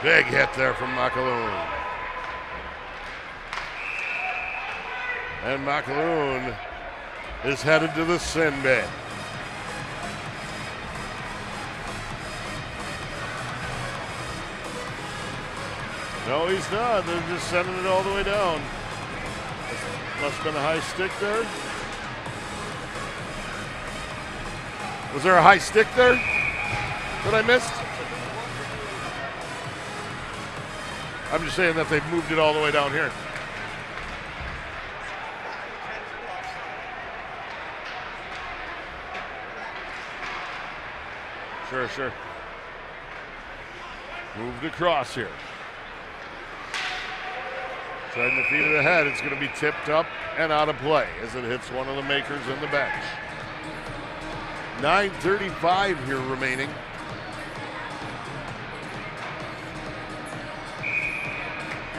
Big hit there from McAloon. And McAloon is headed to the sin bin. No, he's not. They're just sending it all the way down. Must have been a high stick there. Was there a high stick there that I missed? I'm just saying that they've moved it all the way down here. Sure. Moved across here. Trying to feed it ahead. It's going to be tipped up and out of play as it hits one of the makers in the bench. 9:35 here remaining.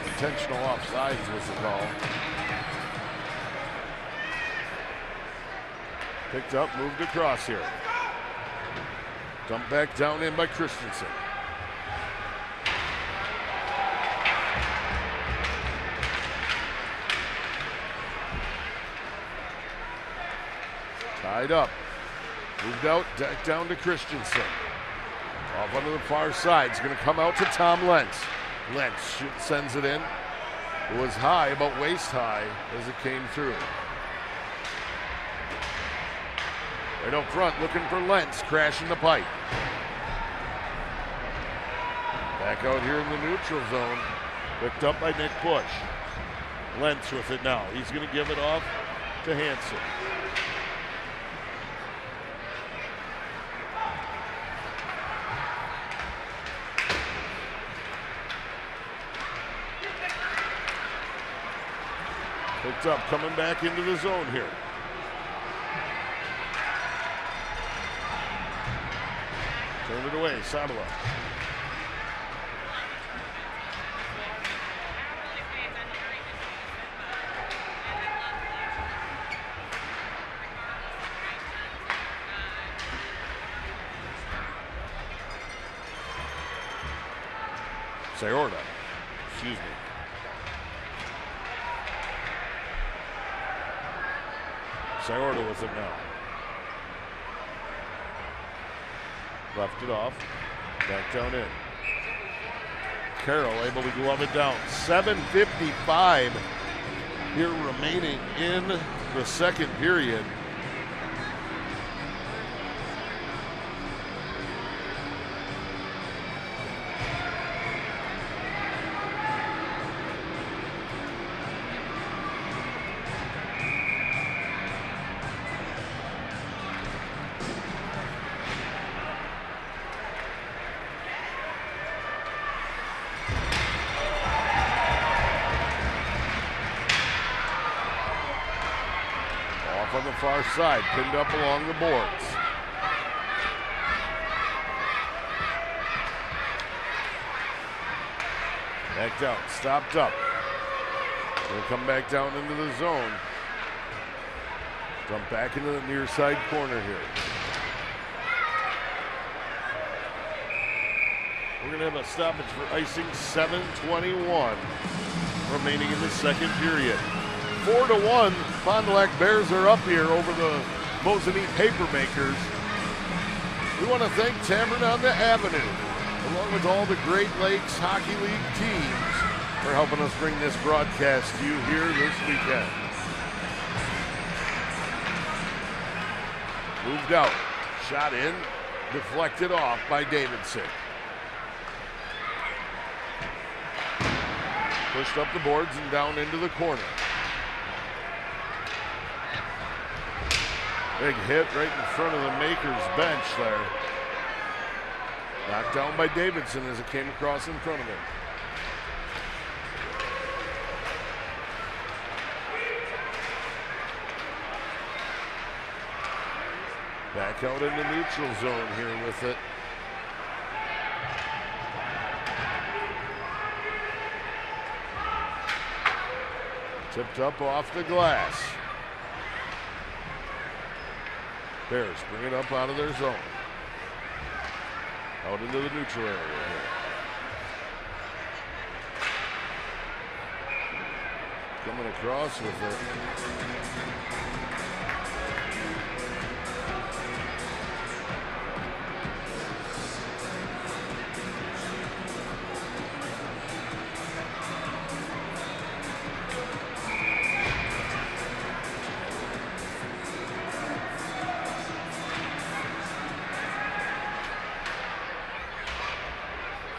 Intentional offsides was the call. Picked up, moved across here. Dumped back down in by Christensen. Tied up. Moved out, back down to Christensen. Off onto the far side. It's going to come out to Tom Lentz. Lentz sends it in. It was high, about waist high, as it came through. Right up front, looking for Lentz, crashing the pipe. Back out here in the neutral zone. Picked up by Nick Bush. Lentz with it now. He's going to give it off to Hansen. Picked up, coming back into the zone here. Turned it away, Sadala. Sayorda, excuse me. Sayorda with it now. Left it off. Back down in. Carroll able to glove it down. 7:55 here remaining in the second period. On the far side, pinned up along the boards. Back down, stopped up. They'll come back down into the zone. Jump back into the near side corner here. We're gonna have a stoppage for icing. 7:21 remaining in the second period. 4-1, Fond du Lac Bears are up here over the Mosinee Papermakers. We want to thank Tavern on the Avenue, along with all the Great Lakes Hockey League teams, for helping us bring this broadcast to you here this weekend. Moved out, shot in, deflected off by Davidson. Pushed up the boards and down into the corner. Big hit right in front of the Makers bench there. Knocked down by Davidson as it came across in front of him. Back out in the neutral zone here with it. Tipped up off the glass. Bears bring it up out of their zone. Out into the neutral area here. Coming across with it.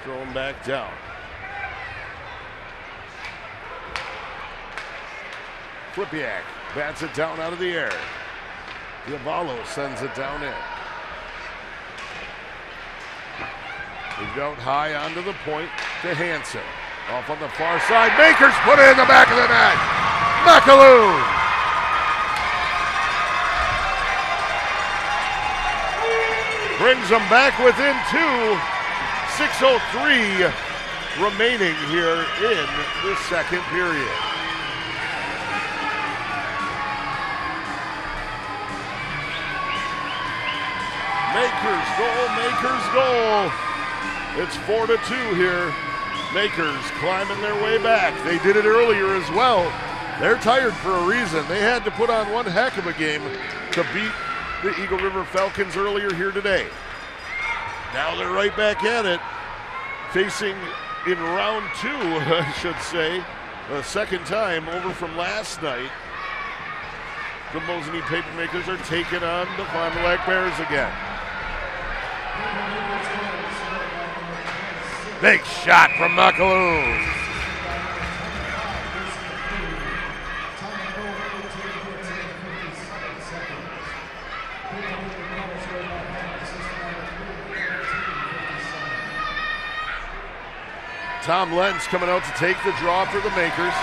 Thrown back down. Flipiak bats it down out of the air. Diavolo sends it down in. Moved out high onto the point to Hansen. Off on the far side. Makers put it in the back of the net. McAloon. Brings them back within two. 6:03 remaining here in the second period. Makers goal, Makers goal. It's 4-2 here. Makers climbing their way back. They did it earlier as well. They're tired for a reason. They had to put on one heck of a game to beat the Eagle River Falcons earlier here today. Now they're right back at it, facing in round two, I should say, the second time over from last night. The Mosinee Papermakers are taking on the Fond du Lac Bears again. Big shot from McAloon. Tom Lentz coming out to take the draw for the Makers.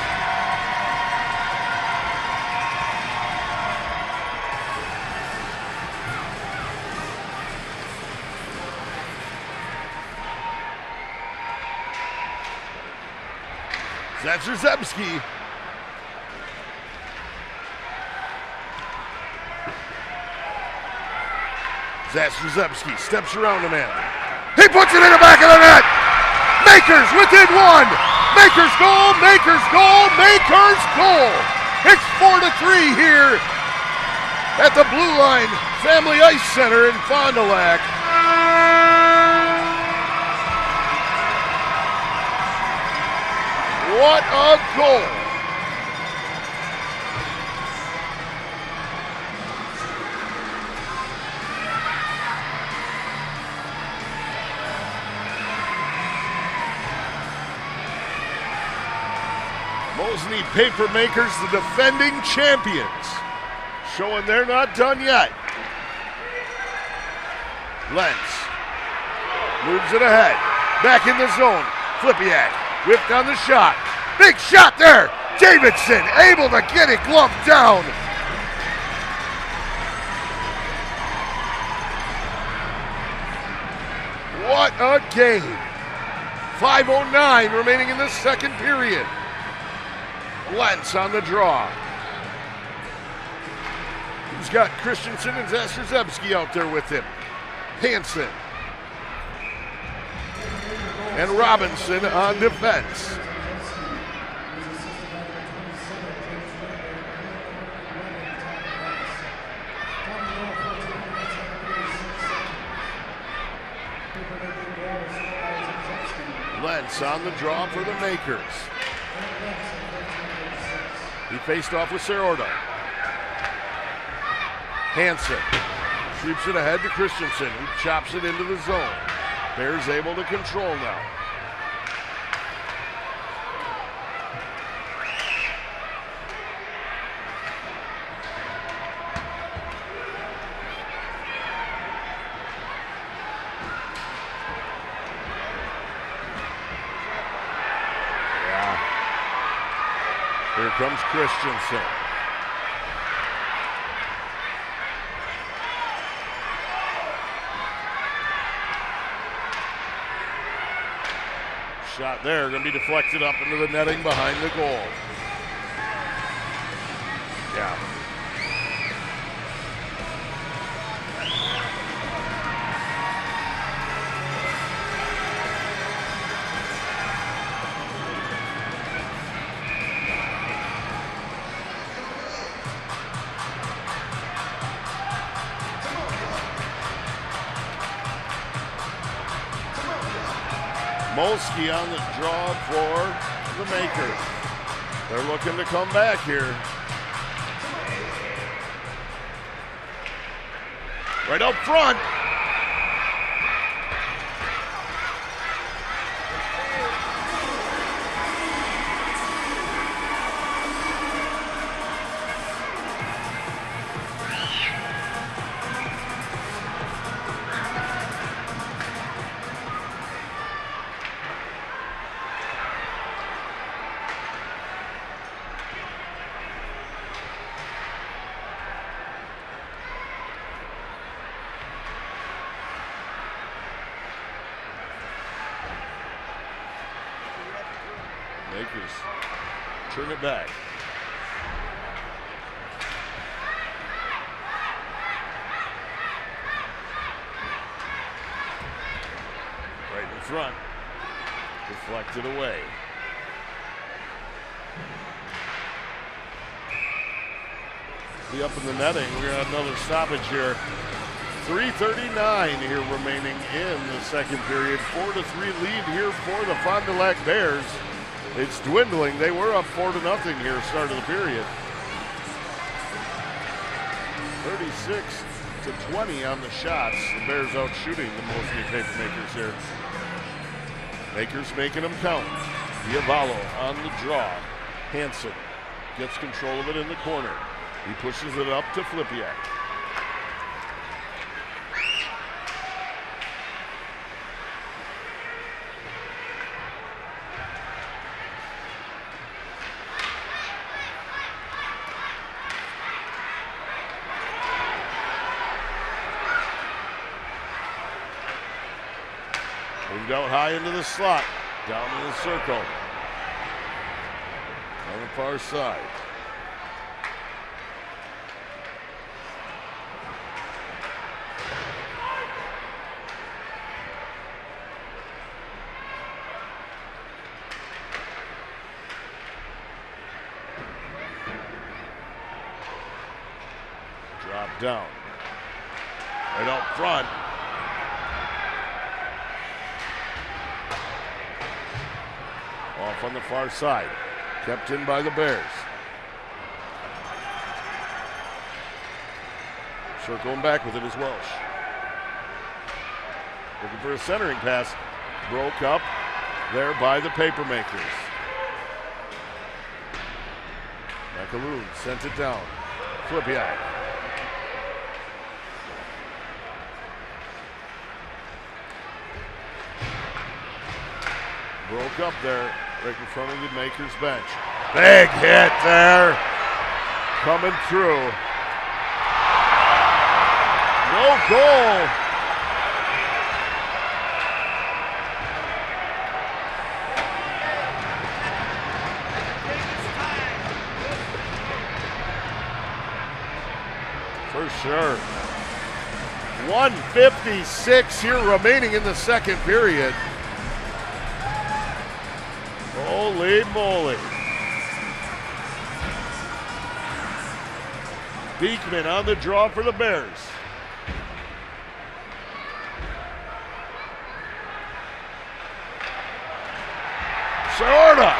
Zatrzewski. Zatrzewski steps around the man. He puts it in the back of the net. Makers within one. Makers goal, Makers goal, Makers goal. It's 4-3 here at the Blue Line Family Ice Center in Fond du Lac. What a goal! Mosinee Papermakers, the defending champions, showing they're not done yet. Lentz moves it ahead, back in the zone. Flipiak whipped on the shot. Big shot there. Davidson able to get it gloved down. What a game. 5:09 remaining in the second period. Lentz on the draw. He's got Christensen and Zastrzewski out there with him. Hansen and Robinson on defense. Lentz on the draw for the Makers. He faced off with Serorda. Hansen sweeps it ahead to Christensen, who chops it into the zone. Bears able to control now. Here comes Christensen. Shot there, going to be deflected up into the netting behind the goal. Yeah. Molsky on the draw for the Makers. They're looking to come back here. Right up front. Makers turn it back. Right in front. Deflected away. Be up in the netting. We're going to have another stoppage here. 3:39 here remaining in the second period. 4-3 lead here for the Fond du Lac Bears. It's dwindling. They were up 4-0 here start of the period. 36-20 on the shots. The Bears out shooting the Mosinee Papermakers here. Makers making them count. Diavolo on the draw. Hansen gets control of it in the corner. He pushes it up to Flipiak. Moved out high into the slot, down in the circle. On the far side. Drop down. Right out front. Off on the far side. Kept in by the Bears. Circling back with it is Welsh. Looking for a centering pass. Broke up there by the Papermakers. McAloon sent it down. Flipiak. Broke up there right in front of the Makers bench. Big hit there. Coming through. No goal. For sure. 1:56 here remaining in the second period. Holy moly. Beekman on the draw for the Bears. Sorta.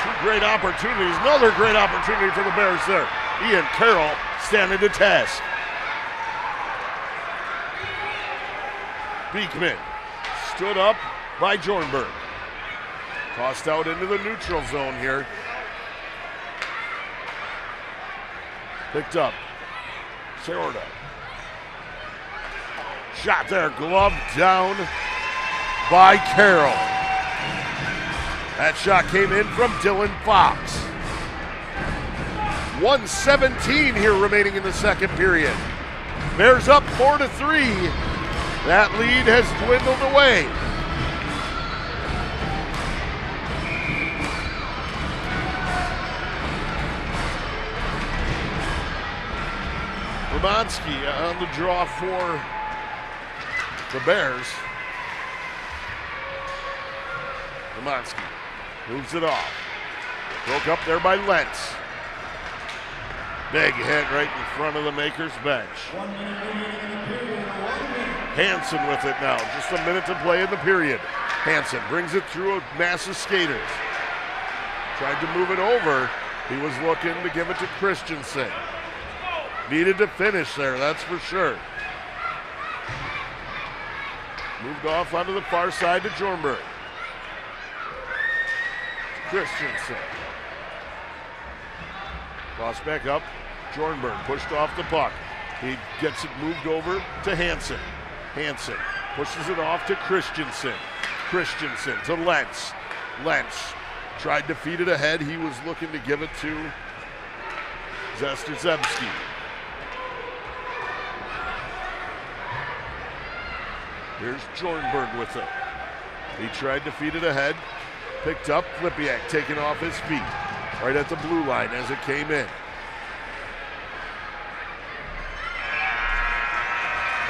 Two great opportunities. Another great opportunity for the Bears there. Ian Carroll standing to test. Beekman stood up by Jornberg. Tossed out into the neutral zone here. Picked up. Sorta. Shot there, glove down by Carroll. That shot came in from Dylan Fox. 1:17 here remaining in the second period. Bears up 4-3. That lead has dwindled away. Romanski on the draw for the Bears. Romanski moves it off. Broke up there by Lentz. Big hit right in front of the Makers bench. Hansen with it now. Just a minute to play in the period. Hansen brings it through a mass of skaters. Tried to move it over. He was looking to give it to Christensen. Needed to finish there, that's for sure. Moved off onto the far side to Jornberg. Christensen. Lost back up. Jornberg pushed off the puck. He gets it moved over to Hansen. Hansen pushes it off to Christensen. Christensen to Lentz. Lentz tried to feed it ahead. He was looking to give it to Zesterzewski. Here's Jornberg with it. He tried to feed it ahead. Picked up. Flipiak taken off his feet. Right at the blue line as it came in.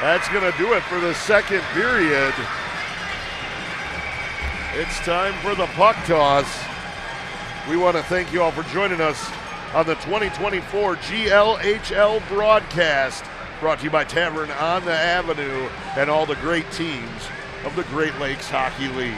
That's going to do it for the second period. It's time for the puck toss. We want to thank you all for joining us on the 2024 GLHL broadcast, brought to you by Tavern on the Avenue and all the great teams of the Great Lakes Hockey League.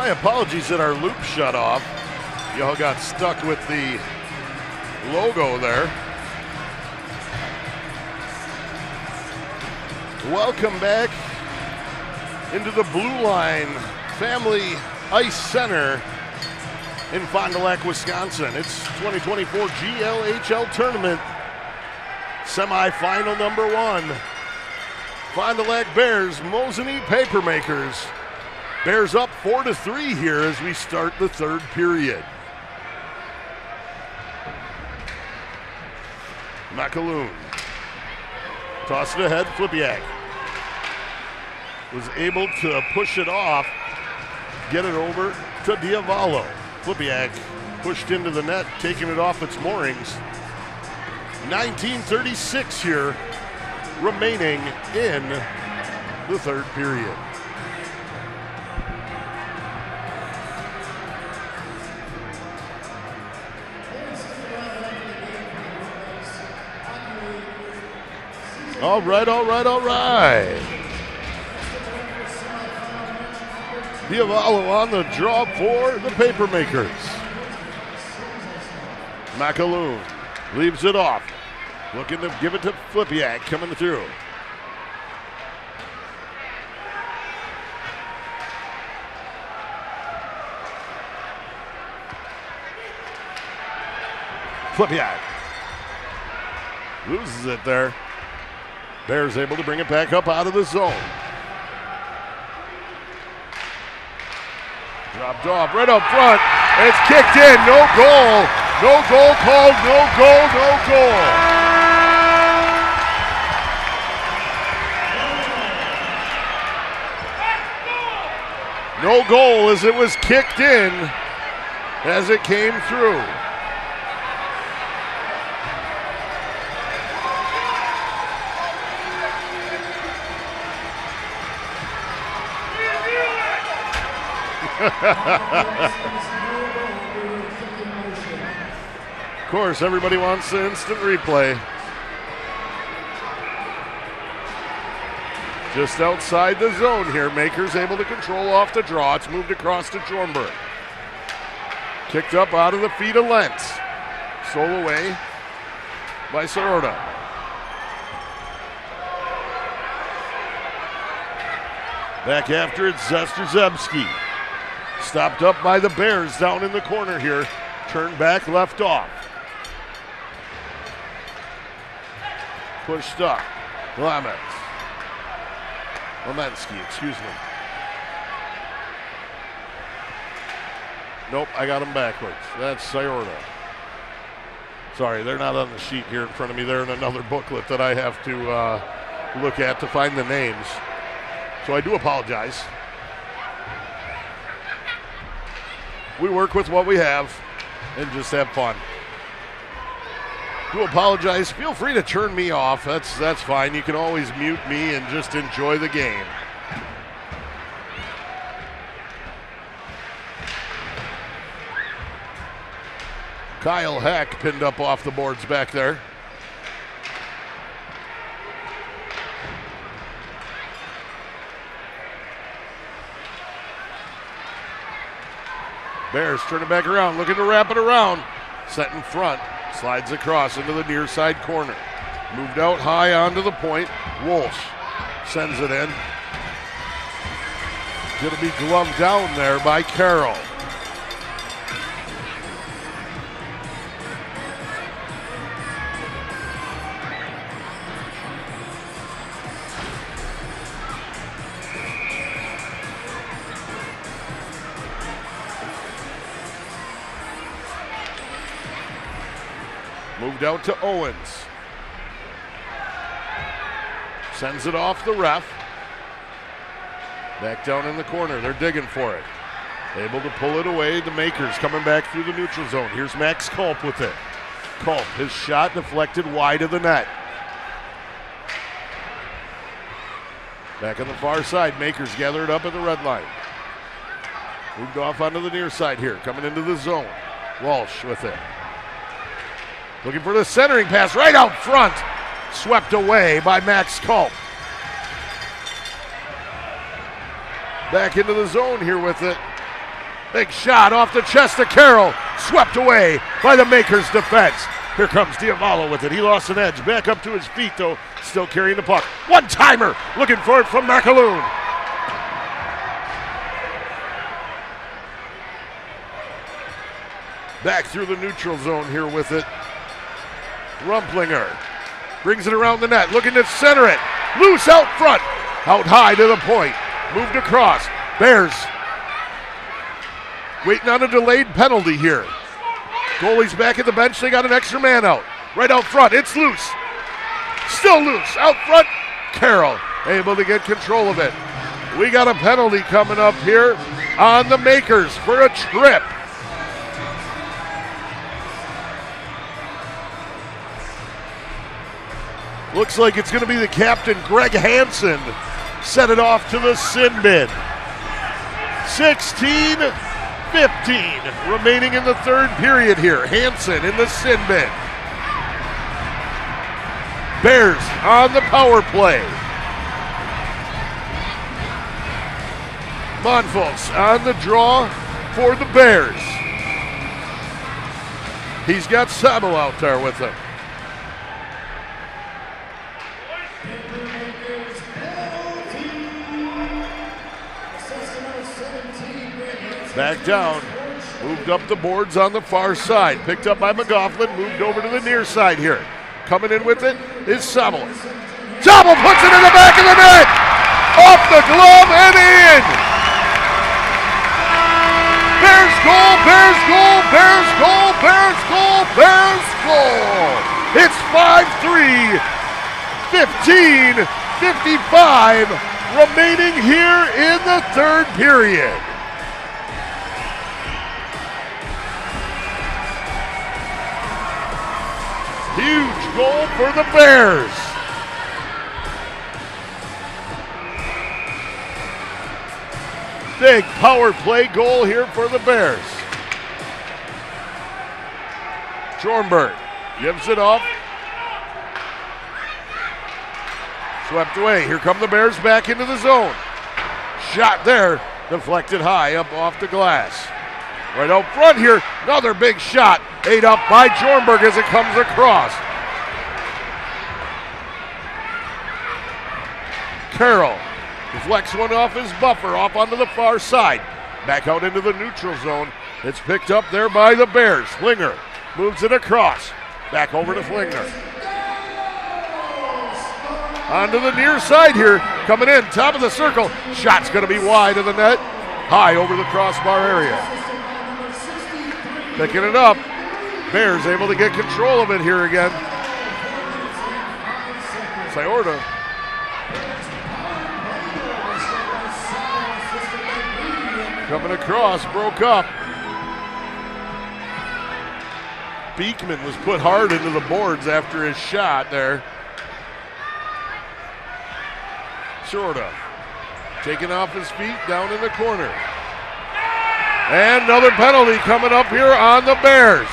My apologies that our loop shut off. Y'all got stuck with the logo there. Welcome back into the Blue Line Family Ice Center in Fond du Lac, Wisconsin. It's 2024 GLHL Tournament, semifinal number 1. Fond du Lac Bears, Mosinee Papermakers. Bears up 4-3 here as we start the third period. McAloon. Toss it ahead, Flipiak. Was able to push it off, get it over to Diavalo. Flipiak pushed into the net, taking it off its moorings. 19:36 here, remaining in the third period. All right. Diavalo on the draw for the Papermakers. McAloon leaves it off. Looking to give it to Flipiak coming through. Flipiak loses it there. Bears able to bring it back up out of the zone. Dropped off right up front. It's kicked in. No goal. No goal called. No goal. No goal. No goal as it was kicked in as it came through. Of course, everybody wants the instant replay. Just outside the zone here. Makers able to control off the draw. It's moved across to Jornberg. Kicked up out of the feet of Lentz. Stole away by Sorota. Back after it, Zesterzebski. Stopped up by the Bears down in the corner here. Turned back, left off. Pushed up. Lemensky, excuse me. Nope, I got him backwards. That's Sciorda. Sorry, they're not on the sheet here in front of me. They're in another booklet that I have to look at to find the names. So I do apologize. We work with what we have and just have fun. Do apologize. Feel free to turn me off. That's fine. You can always mute me and just enjoy the game. Kyle Heck pinned up off the boards back there. Bears turn it back around, looking to wrap it around. Set in front, slides across into the near side corner. Moved out high onto the point. Walsh sends it in. Going to be gloved down there by Carroll. Moved out to Owens. Sends it off the ref. Back down in the corner. They're digging for it. Able to pull it away. The Makers coming back through the neutral zone. Here's Max Culp with it. Culp, his shot deflected wide of the net. Back on the far side. Makers gather it up at the red line. Moved off onto the near side here. Coming into the zone. Walsh with it. Looking for the centering pass right out front. Swept away by Max Culp. Back into the zone here with it. Big shot off the chest of Carroll. Swept away by the Makers defense. Here comes Diavolo with it. He lost an edge. Back up to his feet, though. Still carrying the puck. One-timer. Looking for it from McAloon. Back through the neutral zone here with it. Rumplinger brings it around the net. Looking to center it. Loose out front. Out high to the point. Moved across. Bears waiting on a delayed penalty here. Goalie's back at the bench. They got an extra man out. Right out front. It's loose. Still loose. Out front. Carroll able to get control of it. We got a penalty coming up here on the Makers for a trip. Looks like it's going to be the captain, Greg Hansen, set it off to the sin bin. 16-15 remaining in the third period here. Hansen in the sin bin. Bears on the power play. Monfils on the draw for the Bears. He's got Sabo out there with him. Back down, moved up the boards on the far side. Picked up by McGoughlin, moved over to the near side here. Coming in with it is Sabo. Sabo puts it in the back of the net! Off the glove and in! Bears goal, Bears goal, Bears goal, Bears goal, Bears goal! It's 5-3, 15-55 remaining here in the third period. Huge goal for the Bears. Big power play goal here for the Bears. Schornberg gives it off. Swept away. Here come the Bears back into the zone. Shot there. Deflected high up off the glass. Right out front here. Another big shot. Ate up by Schornberg as it comes across. Carroll deflects one off his buffer, off onto the far side. Back out into the neutral zone. It's picked up there by the Bears. Flinger moves it across. Back over to Flinger. Onto the near side here. Coming in, top of the circle. Shot's going to be wide of the net. High over the crossbar area. Picking it up. Bears able to get control of it here again. Sciorda. Coming across, broke up. Beekman was put hard into the boards after his shot there. Shorta taken off his feet down in the corner. And another penalty coming up here on the Bears.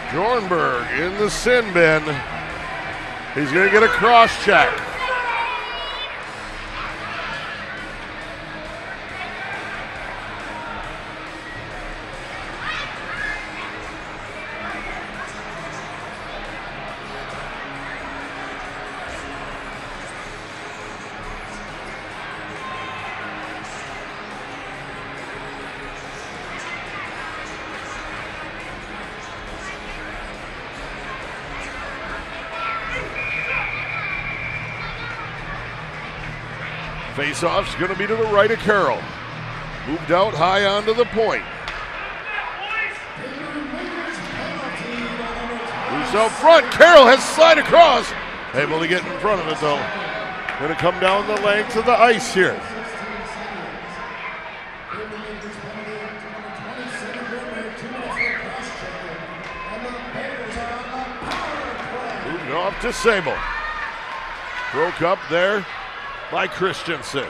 Schornberg in the sin bin. He's going to get a cross check. Face-off's going to be to the right of Carroll. Moved out high onto the point. Moves out front. Carroll has slide across. Able to get in front of it, though. Going to come down the length of the ice here. Off to Sable. Broke up there by Christensen.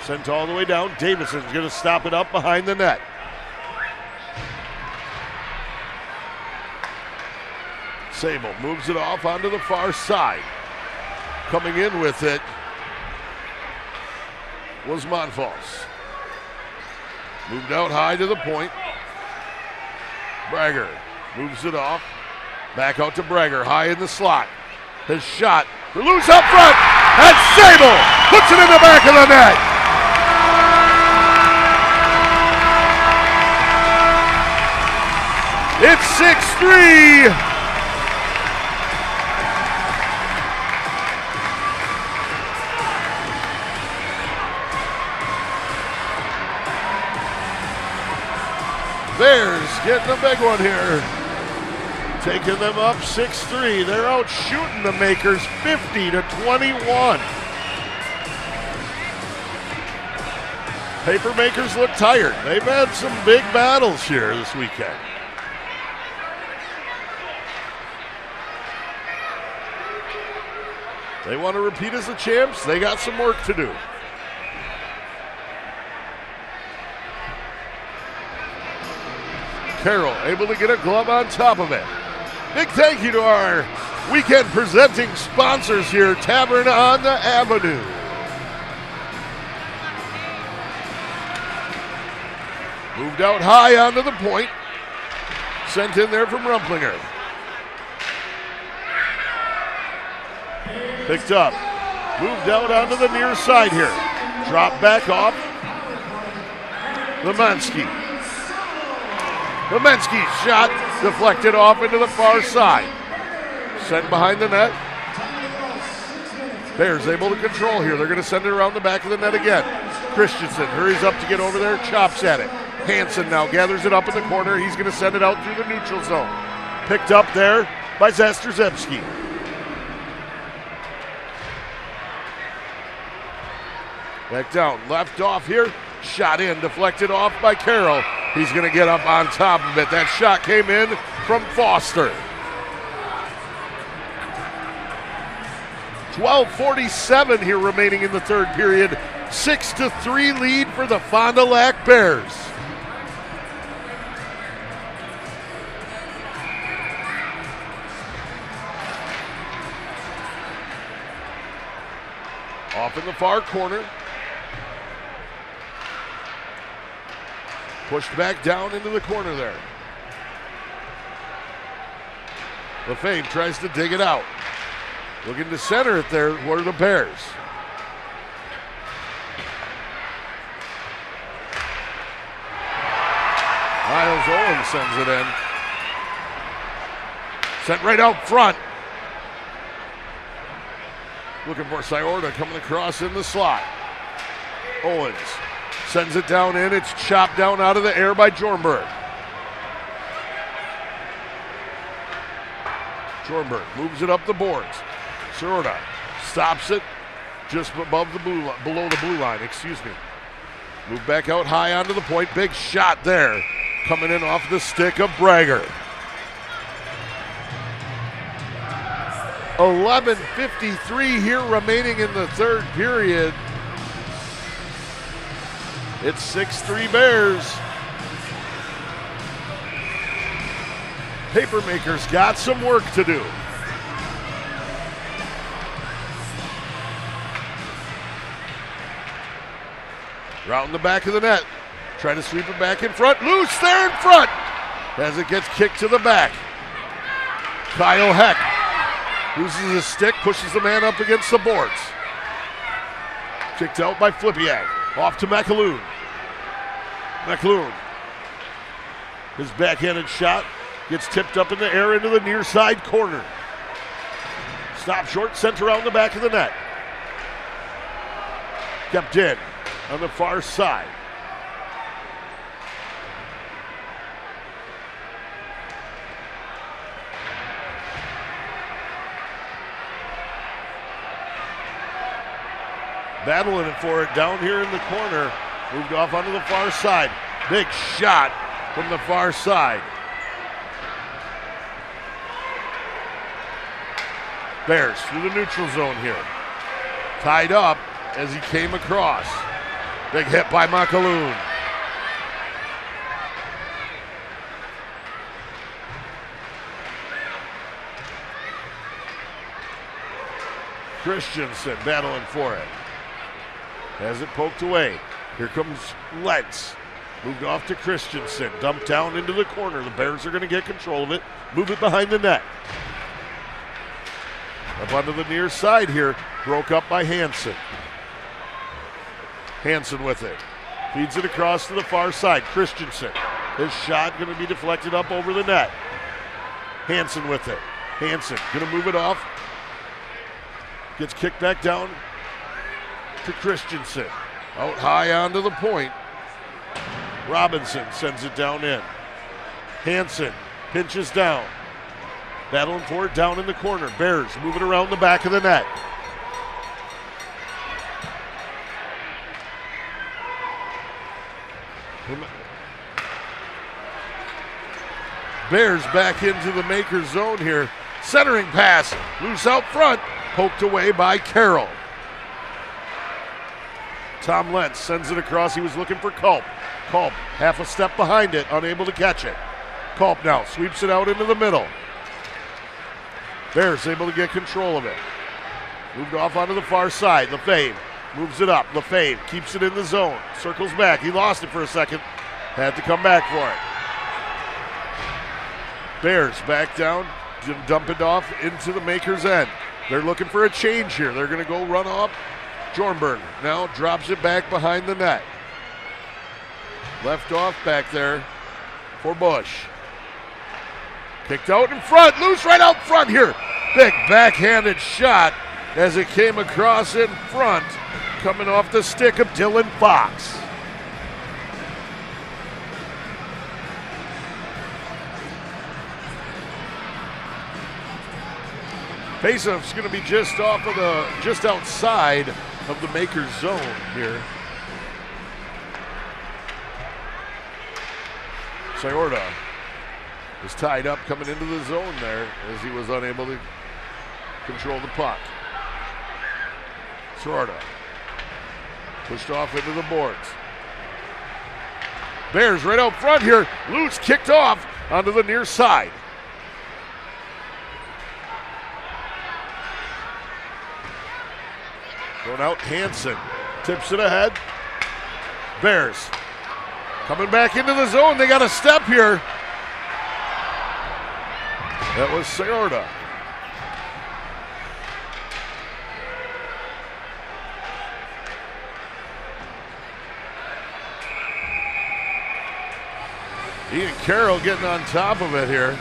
Sent all the way down. Davison's going to stop it up behind the net. Sable moves it off onto the far side. Coming in with it was Monfals. Moved out high to the point. Bragger moves it off. Back out to Bragger, high in the slot. His shot for loose up front. And Sable puts it in the back of the net. It's 6-3. Bears getting a big one here. Taking them up 6-3. They're out shooting the Makers 50-21. Papermakers look tired. They've had some big battles here this weekend. They want to repeat as the champs. They got some work to do. Carroll able to get a glove on top of it. Big thank you to our weekend presenting sponsors here, Tavern on the Avenue. Moved out high onto the point. Sent in there from Rumplinger. Picked up. Moved out onto the near side here. Drop back off. Lemanski. Lemanski's shot deflected off into the far side. Sent behind the net. Bears able to control here. They're going to send it around the back of the net again. Christensen hurries up to get over there, chops at it. Hansen now gathers it up in the corner. He's going to send it out through the neutral zone. Picked up there by Zastrzewski. Back down, left off here. Shot in, deflected off by Carroll. He's going to get up on top of it. That shot came in from Foster. 12:47 here remaining in the third period. 6-3 lead for the Fond du Lac Bears. Off in the far corner. Pushed back down into the corner there. LaFave tries to dig it out. Looking to center it there were the Bears. Miles Owen sends it in. Sent right out front. Looking for Sciorda coming across in the slot. Owens sends it down in. It's chopped down out of the air by Jornberg. Jornberg moves it up the boards. Sciorda stops it just above the below the blue line, excuse me. Move back out high onto the point. Big shot there. Coming in off the stick of Bragger. 11:53 here remaining in the third period. It's 6-3 Bears. Papermakers got some work to do. Round the back of the net. Trying to sweep it back in front. Loose there in front as it gets kicked to the back. Kyle Heck loses his stick, pushes the man up against the boards. Kicked out by Flippiak. Off to McAloon. McAloon. His backhanded shot gets tipped up in the air into the near side corner. Stop short, sent around the back of the net. Kept in on the far side. Battling it for it down here in the corner. Moved off onto the far side. Big shot from the far side. Bears through the neutral zone here. Tied up as he came across. Big hit by McAloon. Christensen battling for it. Has it poked away. Here comes Lentz. Moved off to Christensen. Dumped down into the corner. The Bears are going to get control of it. Move it behind the net. Up onto the near side here. Broke up by Hansen. Hansen with it. Feeds it across to the far side. Christensen. His shot going to be deflected up over the net. Hansen with it. Hansen going to move it off. Gets kicked back down to Christensen. Out high onto the point. Robinson sends it down in. Hansen pinches down. Battling for it down in the corner. Bears move it around the back of the net. Bears back into the Makers zone here. Centering pass. Loose out front. Poked away by Carroll. Tom Lentz sends it across. He was looking for Culp. Culp half a step behind it, unable to catch it. Culp now sweeps it out into the middle. Bears able to get control of it. Moved off onto the far side. Lefebvre moves it up. Lefebvre keeps it in the zone. Circles back. He lost it for a second. Had to come back for it. Bears back down. Dump it off into the Makers' end. They're looking for a change here. They're going to go run off. Jornberg now drops it back behind the net. Left off back there for Bush. Kicked out in front. Loose right out front here. Big backhanded shot as it came across in front. Coming off the stick of Dylan Fox. Faceoff's going to be just outside of the Makers zone here. Sciorda was tied up coming into the zone there as he was unable to control the puck. Sciorda pushed off into the boards. Bears right out front here. Loose kicked off onto the near side. Going out, Hansen tips it ahead. Bears coming back into the zone. They got a step here. That was Sciorda. Ian Carroll getting on top of it here.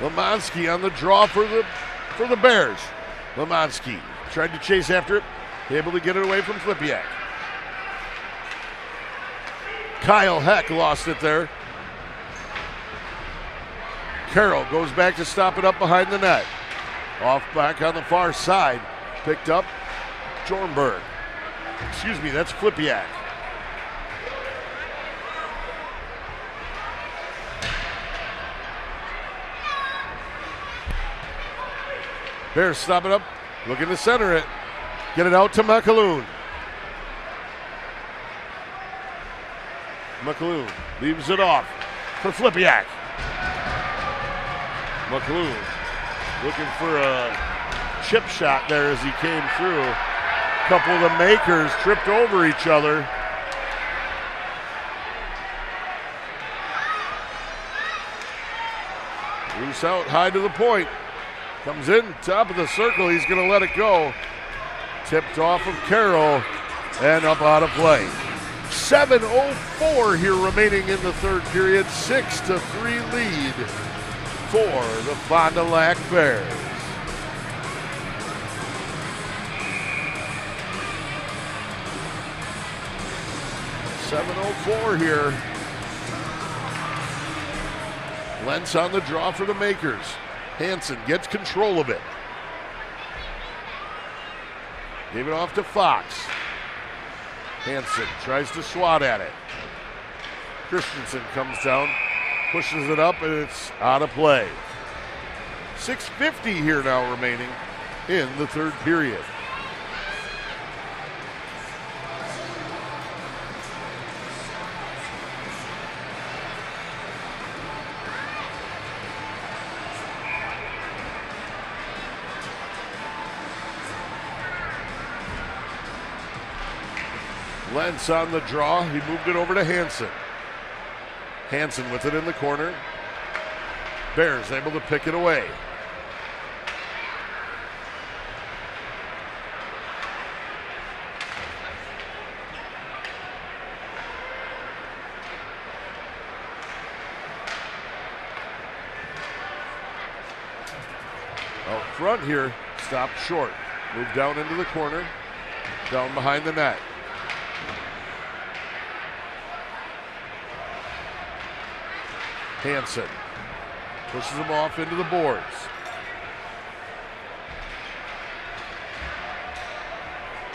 Lemanski on the draw for the Bears. Lemanski tried to chase after it, able to get it away from Flipiak. Kyle Heck lost it there. Carroll goes back to stop it up behind the net. Off back on the far side. Picked up Jornberg. Excuse me, that's Flipiak. Bears stop it up, looking to center it. Get it out to McAloon. McAloon leaves it off for Flipiak. McAloon looking for a chip shot there as he came through. A couple of the Makers tripped over each other. Loose out high to the point. Comes in, top of the circle, he's going to let it go. Tipped off of Carroll and up out of play. 7:04 here remaining in the third period. 6-3 lead for the Fond du Lac Bears. .704 here. Lentz on the draw for the Makers. Hansen gets control of it. Gave it off to Fox. Hansen tries to swat at it. Christensen comes down, pushes it up, and it's out of play. 6:50 here now remaining in the third period. Lentz on the draw. He moved it over to Hansen. Hansen with it in the corner. Bears able to pick it away. Out front here, stopped short. Moved down into the corner, down behind the net. Hansen pushes him off into the boards.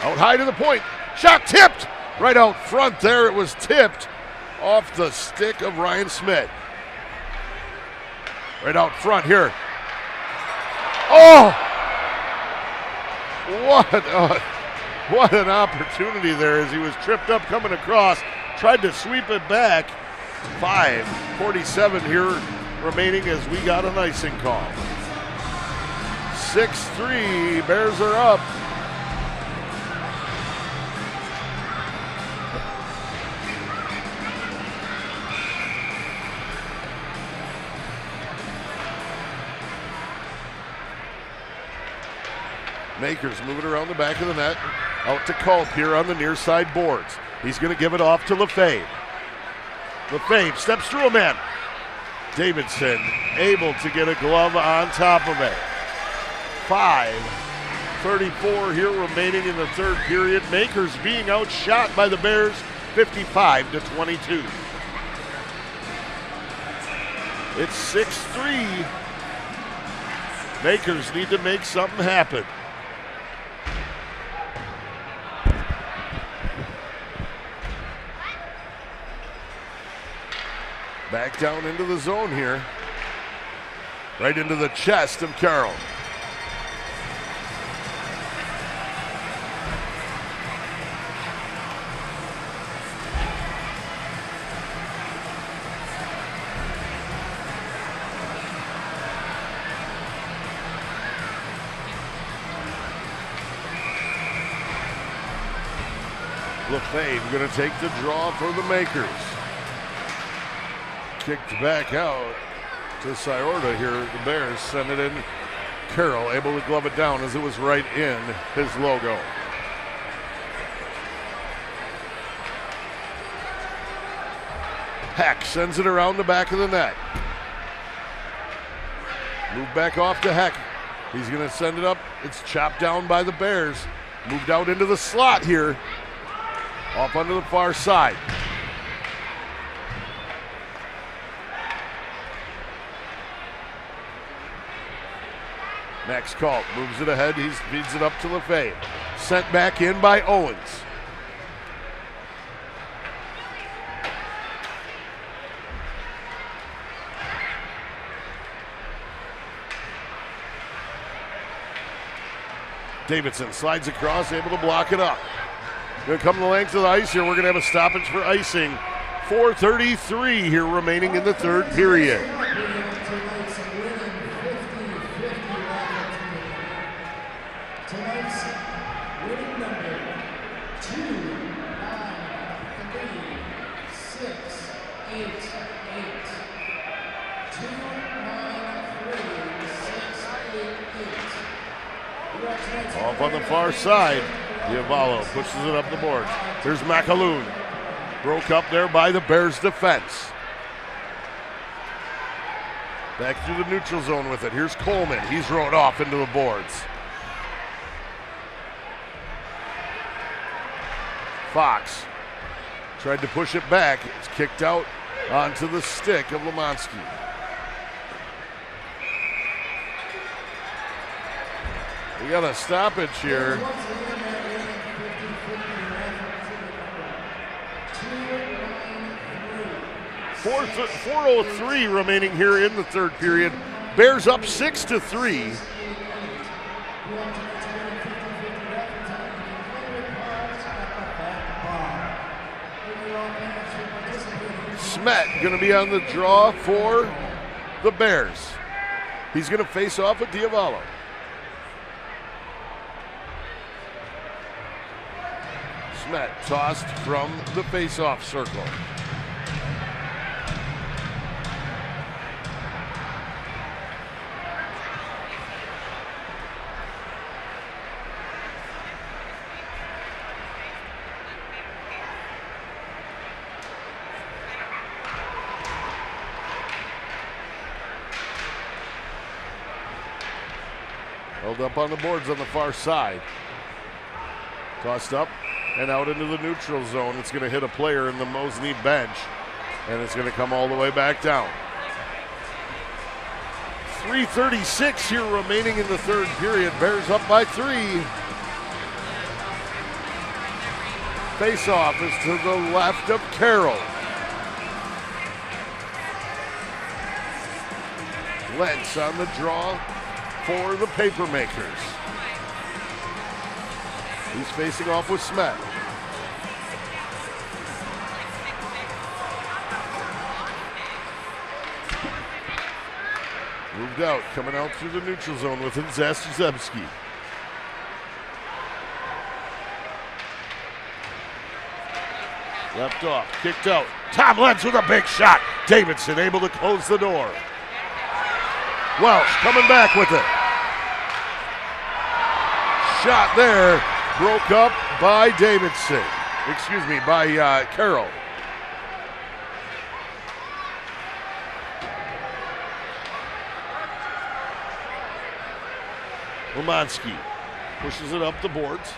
Out high to the point. Shot tipped. Right out front there. It was tipped off the stick of Ryan Smith. Right out front here. Oh! What an opportunity there as he was tripped up coming across. Tried to sweep it back. 5:47 here remaining as we got an icing call. 6-3, Bears are up. Makers moving around the back of the net. Out to Culp here on the near side boards. He's going to give it off to Lefebvre. Lefebvre steps through a man. Davidson able to get a glove on top of it. 5:34 here remaining in the third period. Makers being outshot by the Bears 55-22. It's 6-3. Makers need to make something happen. Back down into the zone here. Right into the chest of Carroll. Lefebvre going to take the draw for the Makers. Kicked back out to Sciorda here. The Bears send it in. Carroll able to glove it down as it was right in his logo. Heck sends it around the back of the net. Move back off to Heck. He's going to send it up. It's chopped down by the Bears. Moved out into the slot here. Off onto the far side. Max Culp moves it ahead. He feeds it up to Lefebvre. Sent back in by Owens. Davidson slides across, able to block it up. Going to come the length of the ice here. We're going to have a stoppage for icing. 4:33 here remaining in the third period. Off on the far side, Diavolo pushes it up the board. Here's McAloon. Broke up there by the Bears defense. Back through the neutral zone with it. Here's Coleman. He's rode off into the boards. Fox tried to push it back. It's kicked out onto the stick of Lemonski. We got a stoppage here. .403 remaining here in the third period. Bears up 6-3. Smet going to be on the draw for the Bears. He's going to face off with Diavallo. Smet tossed from the face-off circle. Held up on the boards on the far side. Tossed up and out into the neutral zone. It's going to hit a player in the Mosinee bench, and it's going to come all the way back down. 3:36 here remaining in the third period. Bears up by 3. Face-off is to the left of Carroll. Lentz on the draw for the Papermakers. He's facing off with Smet. Moved out, coming out through the neutral zone with Zastrzewski. Left off, kicked out. Tom Lentz with a big shot. Davidson able to close the door. Welsh coming back with it. Shot there, broke up by Davidson. Excuse me, by Carroll. Lemanski pushes it up the boards.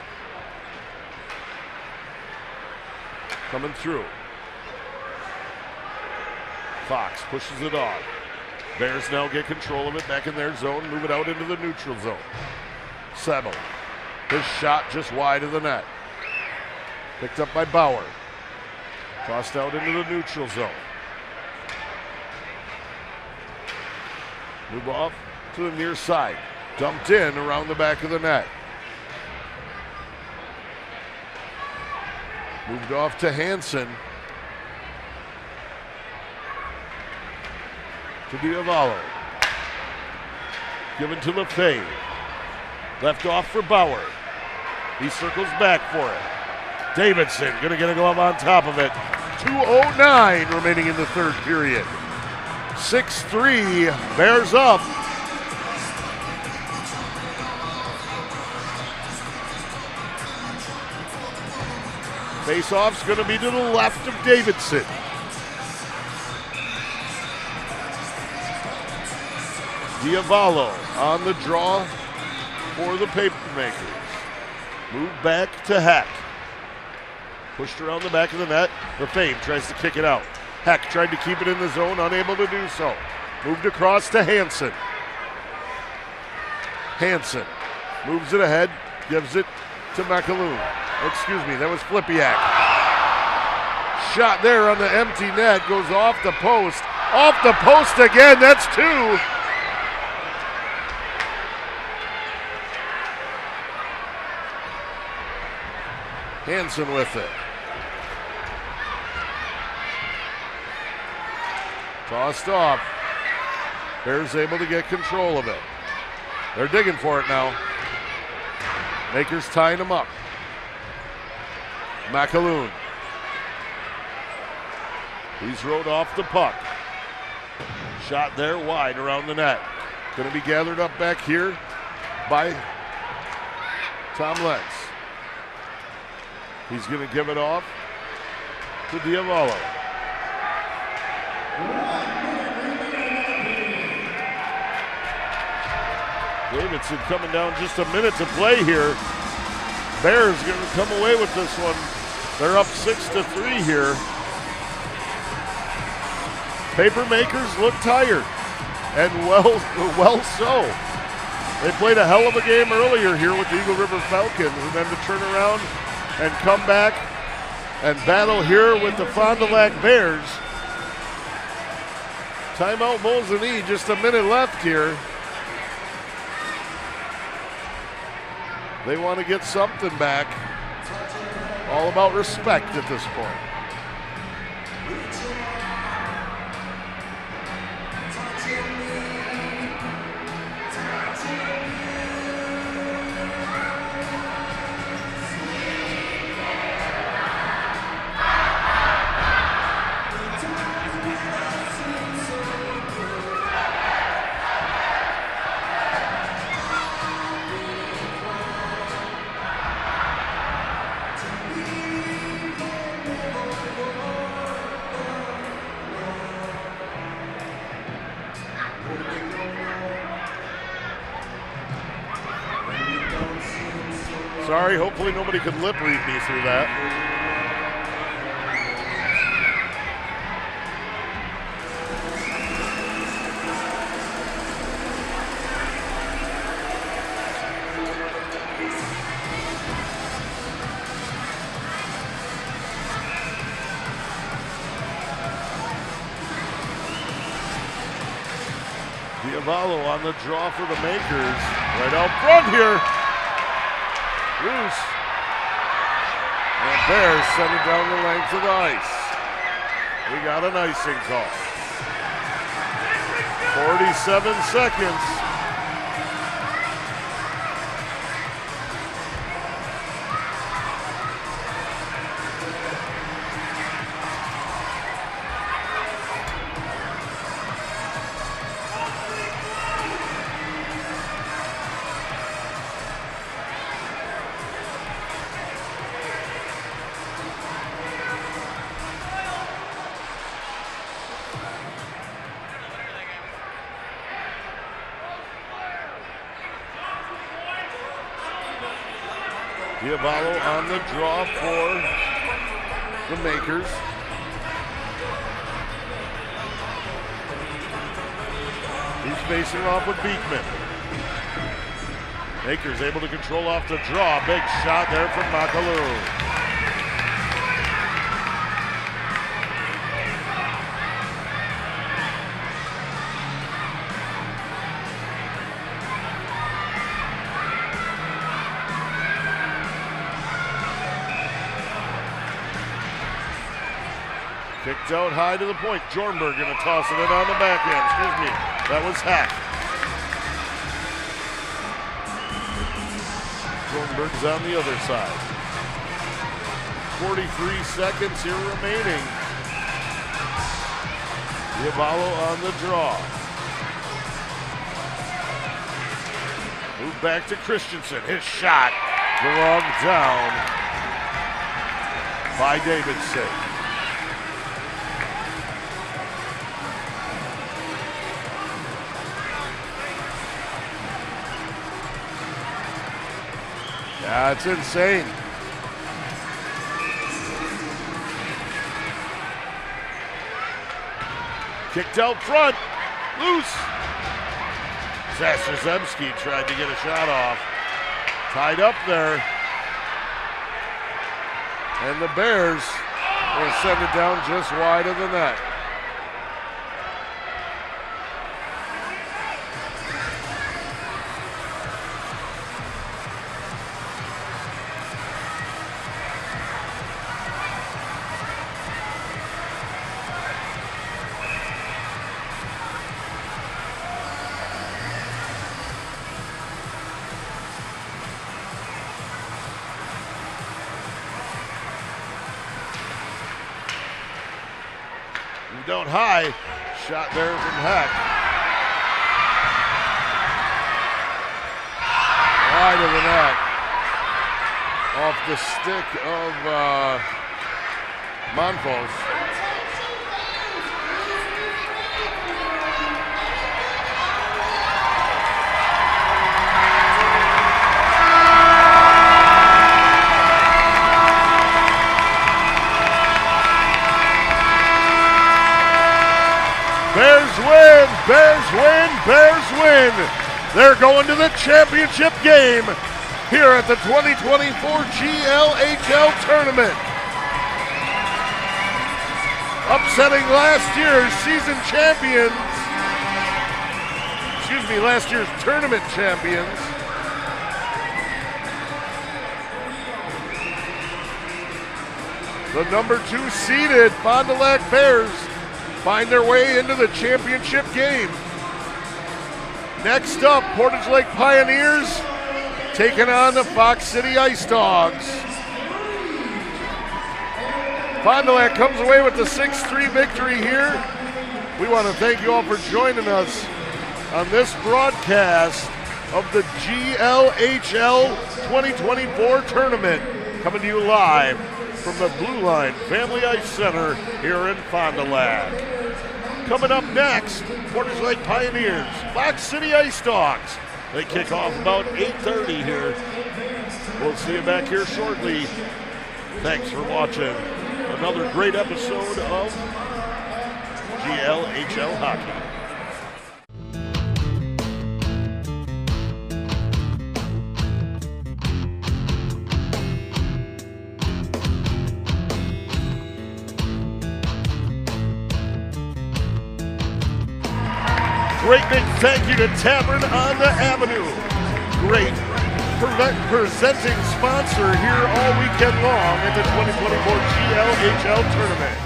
Coming through. Fox pushes it off. Bears now get control of it back in their zone, move it out into the neutral zone. Settle. His shot just wide of the net. Picked up by Bauer. Tossed out into the neutral zone. Move off to the near side. Dumped in around the back of the net. Moved off to Hansen. To Diavallo. Given to LeFay. Left off for Bauer. He circles back for it. Davidson going to get a glove on top of it. 2:09 remaining in the third period. 6-3, Bears up. Face-off's going to be to the left of Davidson. Diavallo on the draw for the Papermakers. Move back to Heck. Pushed around the back of the net. LeFame tries to kick it out. Heck tried to keep it in the zone, unable to do so. Moved across to Hansen. Hansen moves it ahead, gives it to McAloon. Excuse me, that was Flipiak. Shot there on the empty net, goes off the post. Off the post again, that's 2. Hansen with it. Tossed off. Bears able to get control of it. They're digging for it now. Makers tying them up. McAloon. He's rode off the puck. Shot there wide around the net. Going to be gathered up back here by Tom Lentz. He's going to give it off to Diavallo. Davidson coming down, just a minute to play here. Bears going to come away with this one. They're up 6-3 here. Papermakers look tired, and well so. They played a hell of a game earlier here with the Eagle River Falcons, and then to turn around and come back and battle here with the Fond du Lac Bears. Timeout Mosinee, just a minute left here. They want to get something back. All about respect at this point. Sorry, hopefully nobody could lip read me through that. Diavolo on the draw for the Makers. Right out front here. Loose. And Bears send it down the length of the ice. We got an icing call. 47 seconds. Diavolo on the draw for the Makers. He's facing off with Beekman. Makers able to control off the draw. Big shot there from Makalu. Kicked out high to the point. Jornberg going to toss it in on the backhand. Excuse me. That was Hack. Jornberg's on the other side. 43 seconds here remaining. Diavolo on the draw. Move back to Christensen. His shot glove down by Davidson. That's insane. Kicked out front, loose. Zastrzemski tried to get a shot off. Tied up there. And the Bears will send it down just wide of the net. Down high, shot there from Heck. Wide of the net. Off the stick of Monfils. Bears win, Bears win, Bears win. They're going to the championship game here at the 2024 GLHL tournament. Upsetting last year's season champions, last year's tournament champions. The number 2 seeded Fond du Lac Bears find their way into the championship game. Next up, Portage Lake Pioneers taking on the Fox City Ice Dogs. Fond du Lac comes away with the 6-3 victory here. We want to thank you all for joining us on this broadcast of the GLHL 2024 tournament, coming to you live from the Blue Line Family Ice Center here in Fond du Lac. Coming up next, Portage Lake Pioneers, Fox City Ice Dogs. They kick off about 8:30 here. We'll see you back here shortly. Thanks for watching another great episode of GLHL Hockey. Great big thank you to Tavern on the Avenue. Great presenting sponsor here all weekend long at the 2024 GLHL tournament.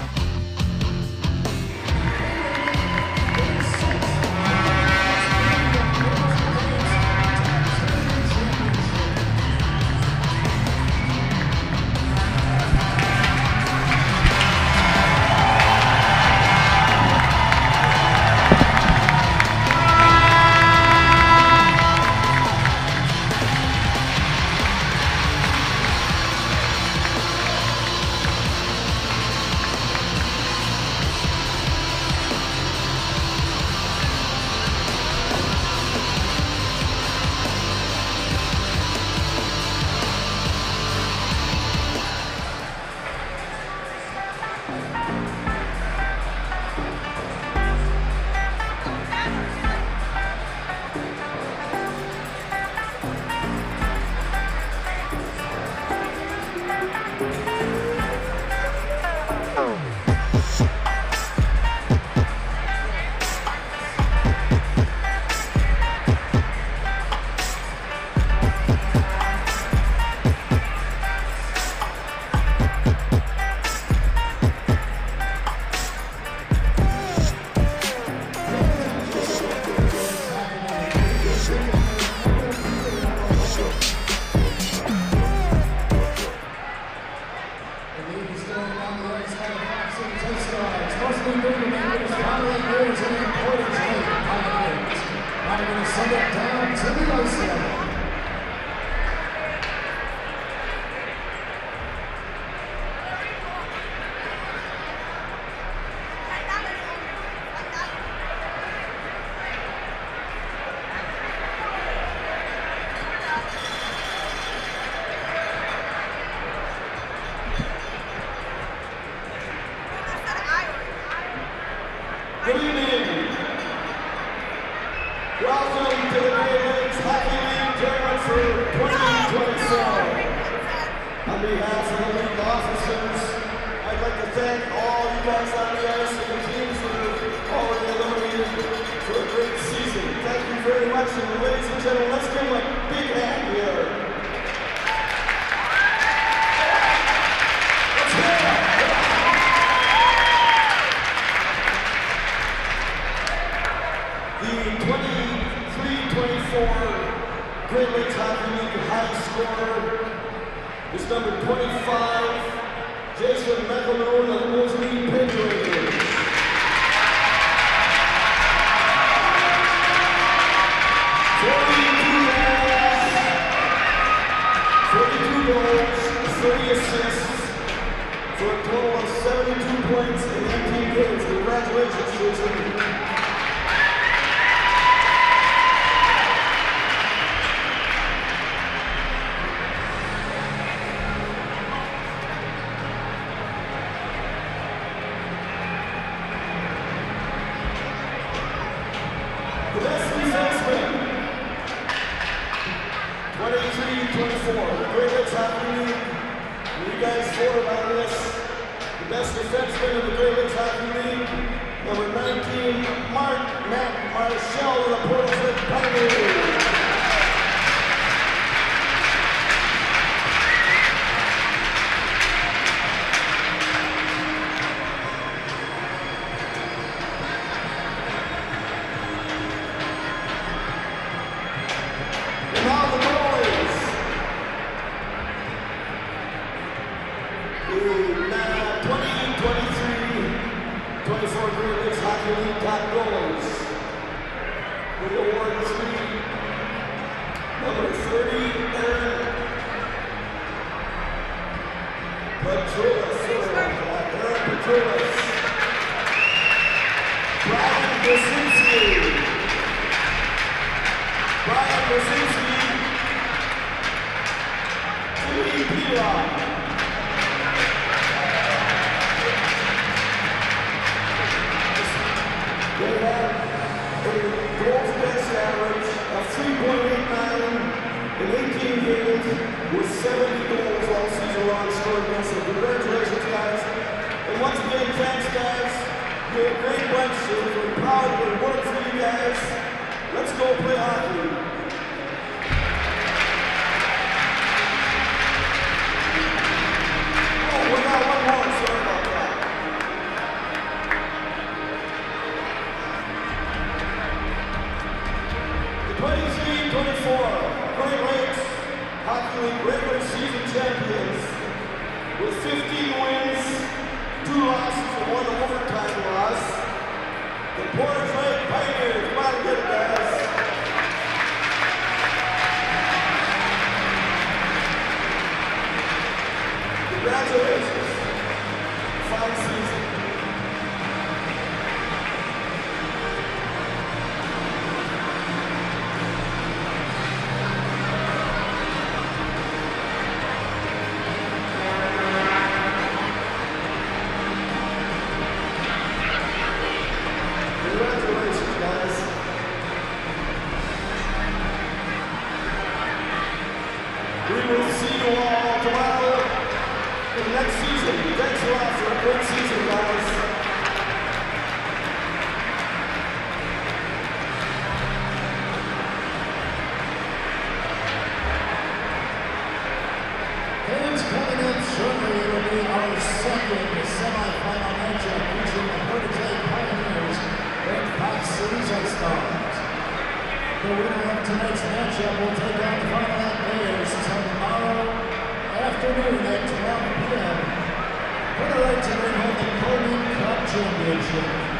Mosinee Papermakers, Papermakers, and Portage Lake Papermakers. Now we're going to send it down to the ice level. Good evening. Welcome to the GLHL Hockey League Tournament for 2024. On behalf of the league officers, I'd like to thank all you guys on the ice and the teams that are already eliminated for a great season. Thank you very much, and ladies and gentlemen, let's give them a big hand here. GLHL Hockey League high scorer is number 25, Jason McElroy of the Mosinee Papermakers. 42 goals, 30 assists, for a total of 72 points in 18 games. Congratulations, Jason. The best defenseman 1924, the Great Lakes Hockey League. You guys voted on this. The best defenseman of the Great Lakes Hockey League, number 19, Matt Marshall of the Portland Pioneers. Congratulations, guys. And once again, thanks, guys. You're a great bunch. We're proud to work for you guys. Let's go play hockey. Oh, we got one more. Sorry about that. The 23-24 Great Lakes Hockey League regular season champions. With 15 wins, 2 losses, and 1 overtime loss, the Portland Pioneers. Come on, get it, guys. Congratulations. Fine season. The winner of tonight's matchup will take on the Final Players tomorrow afternoon at 12 p.m. for the right to win home the Coleman Cup Championship.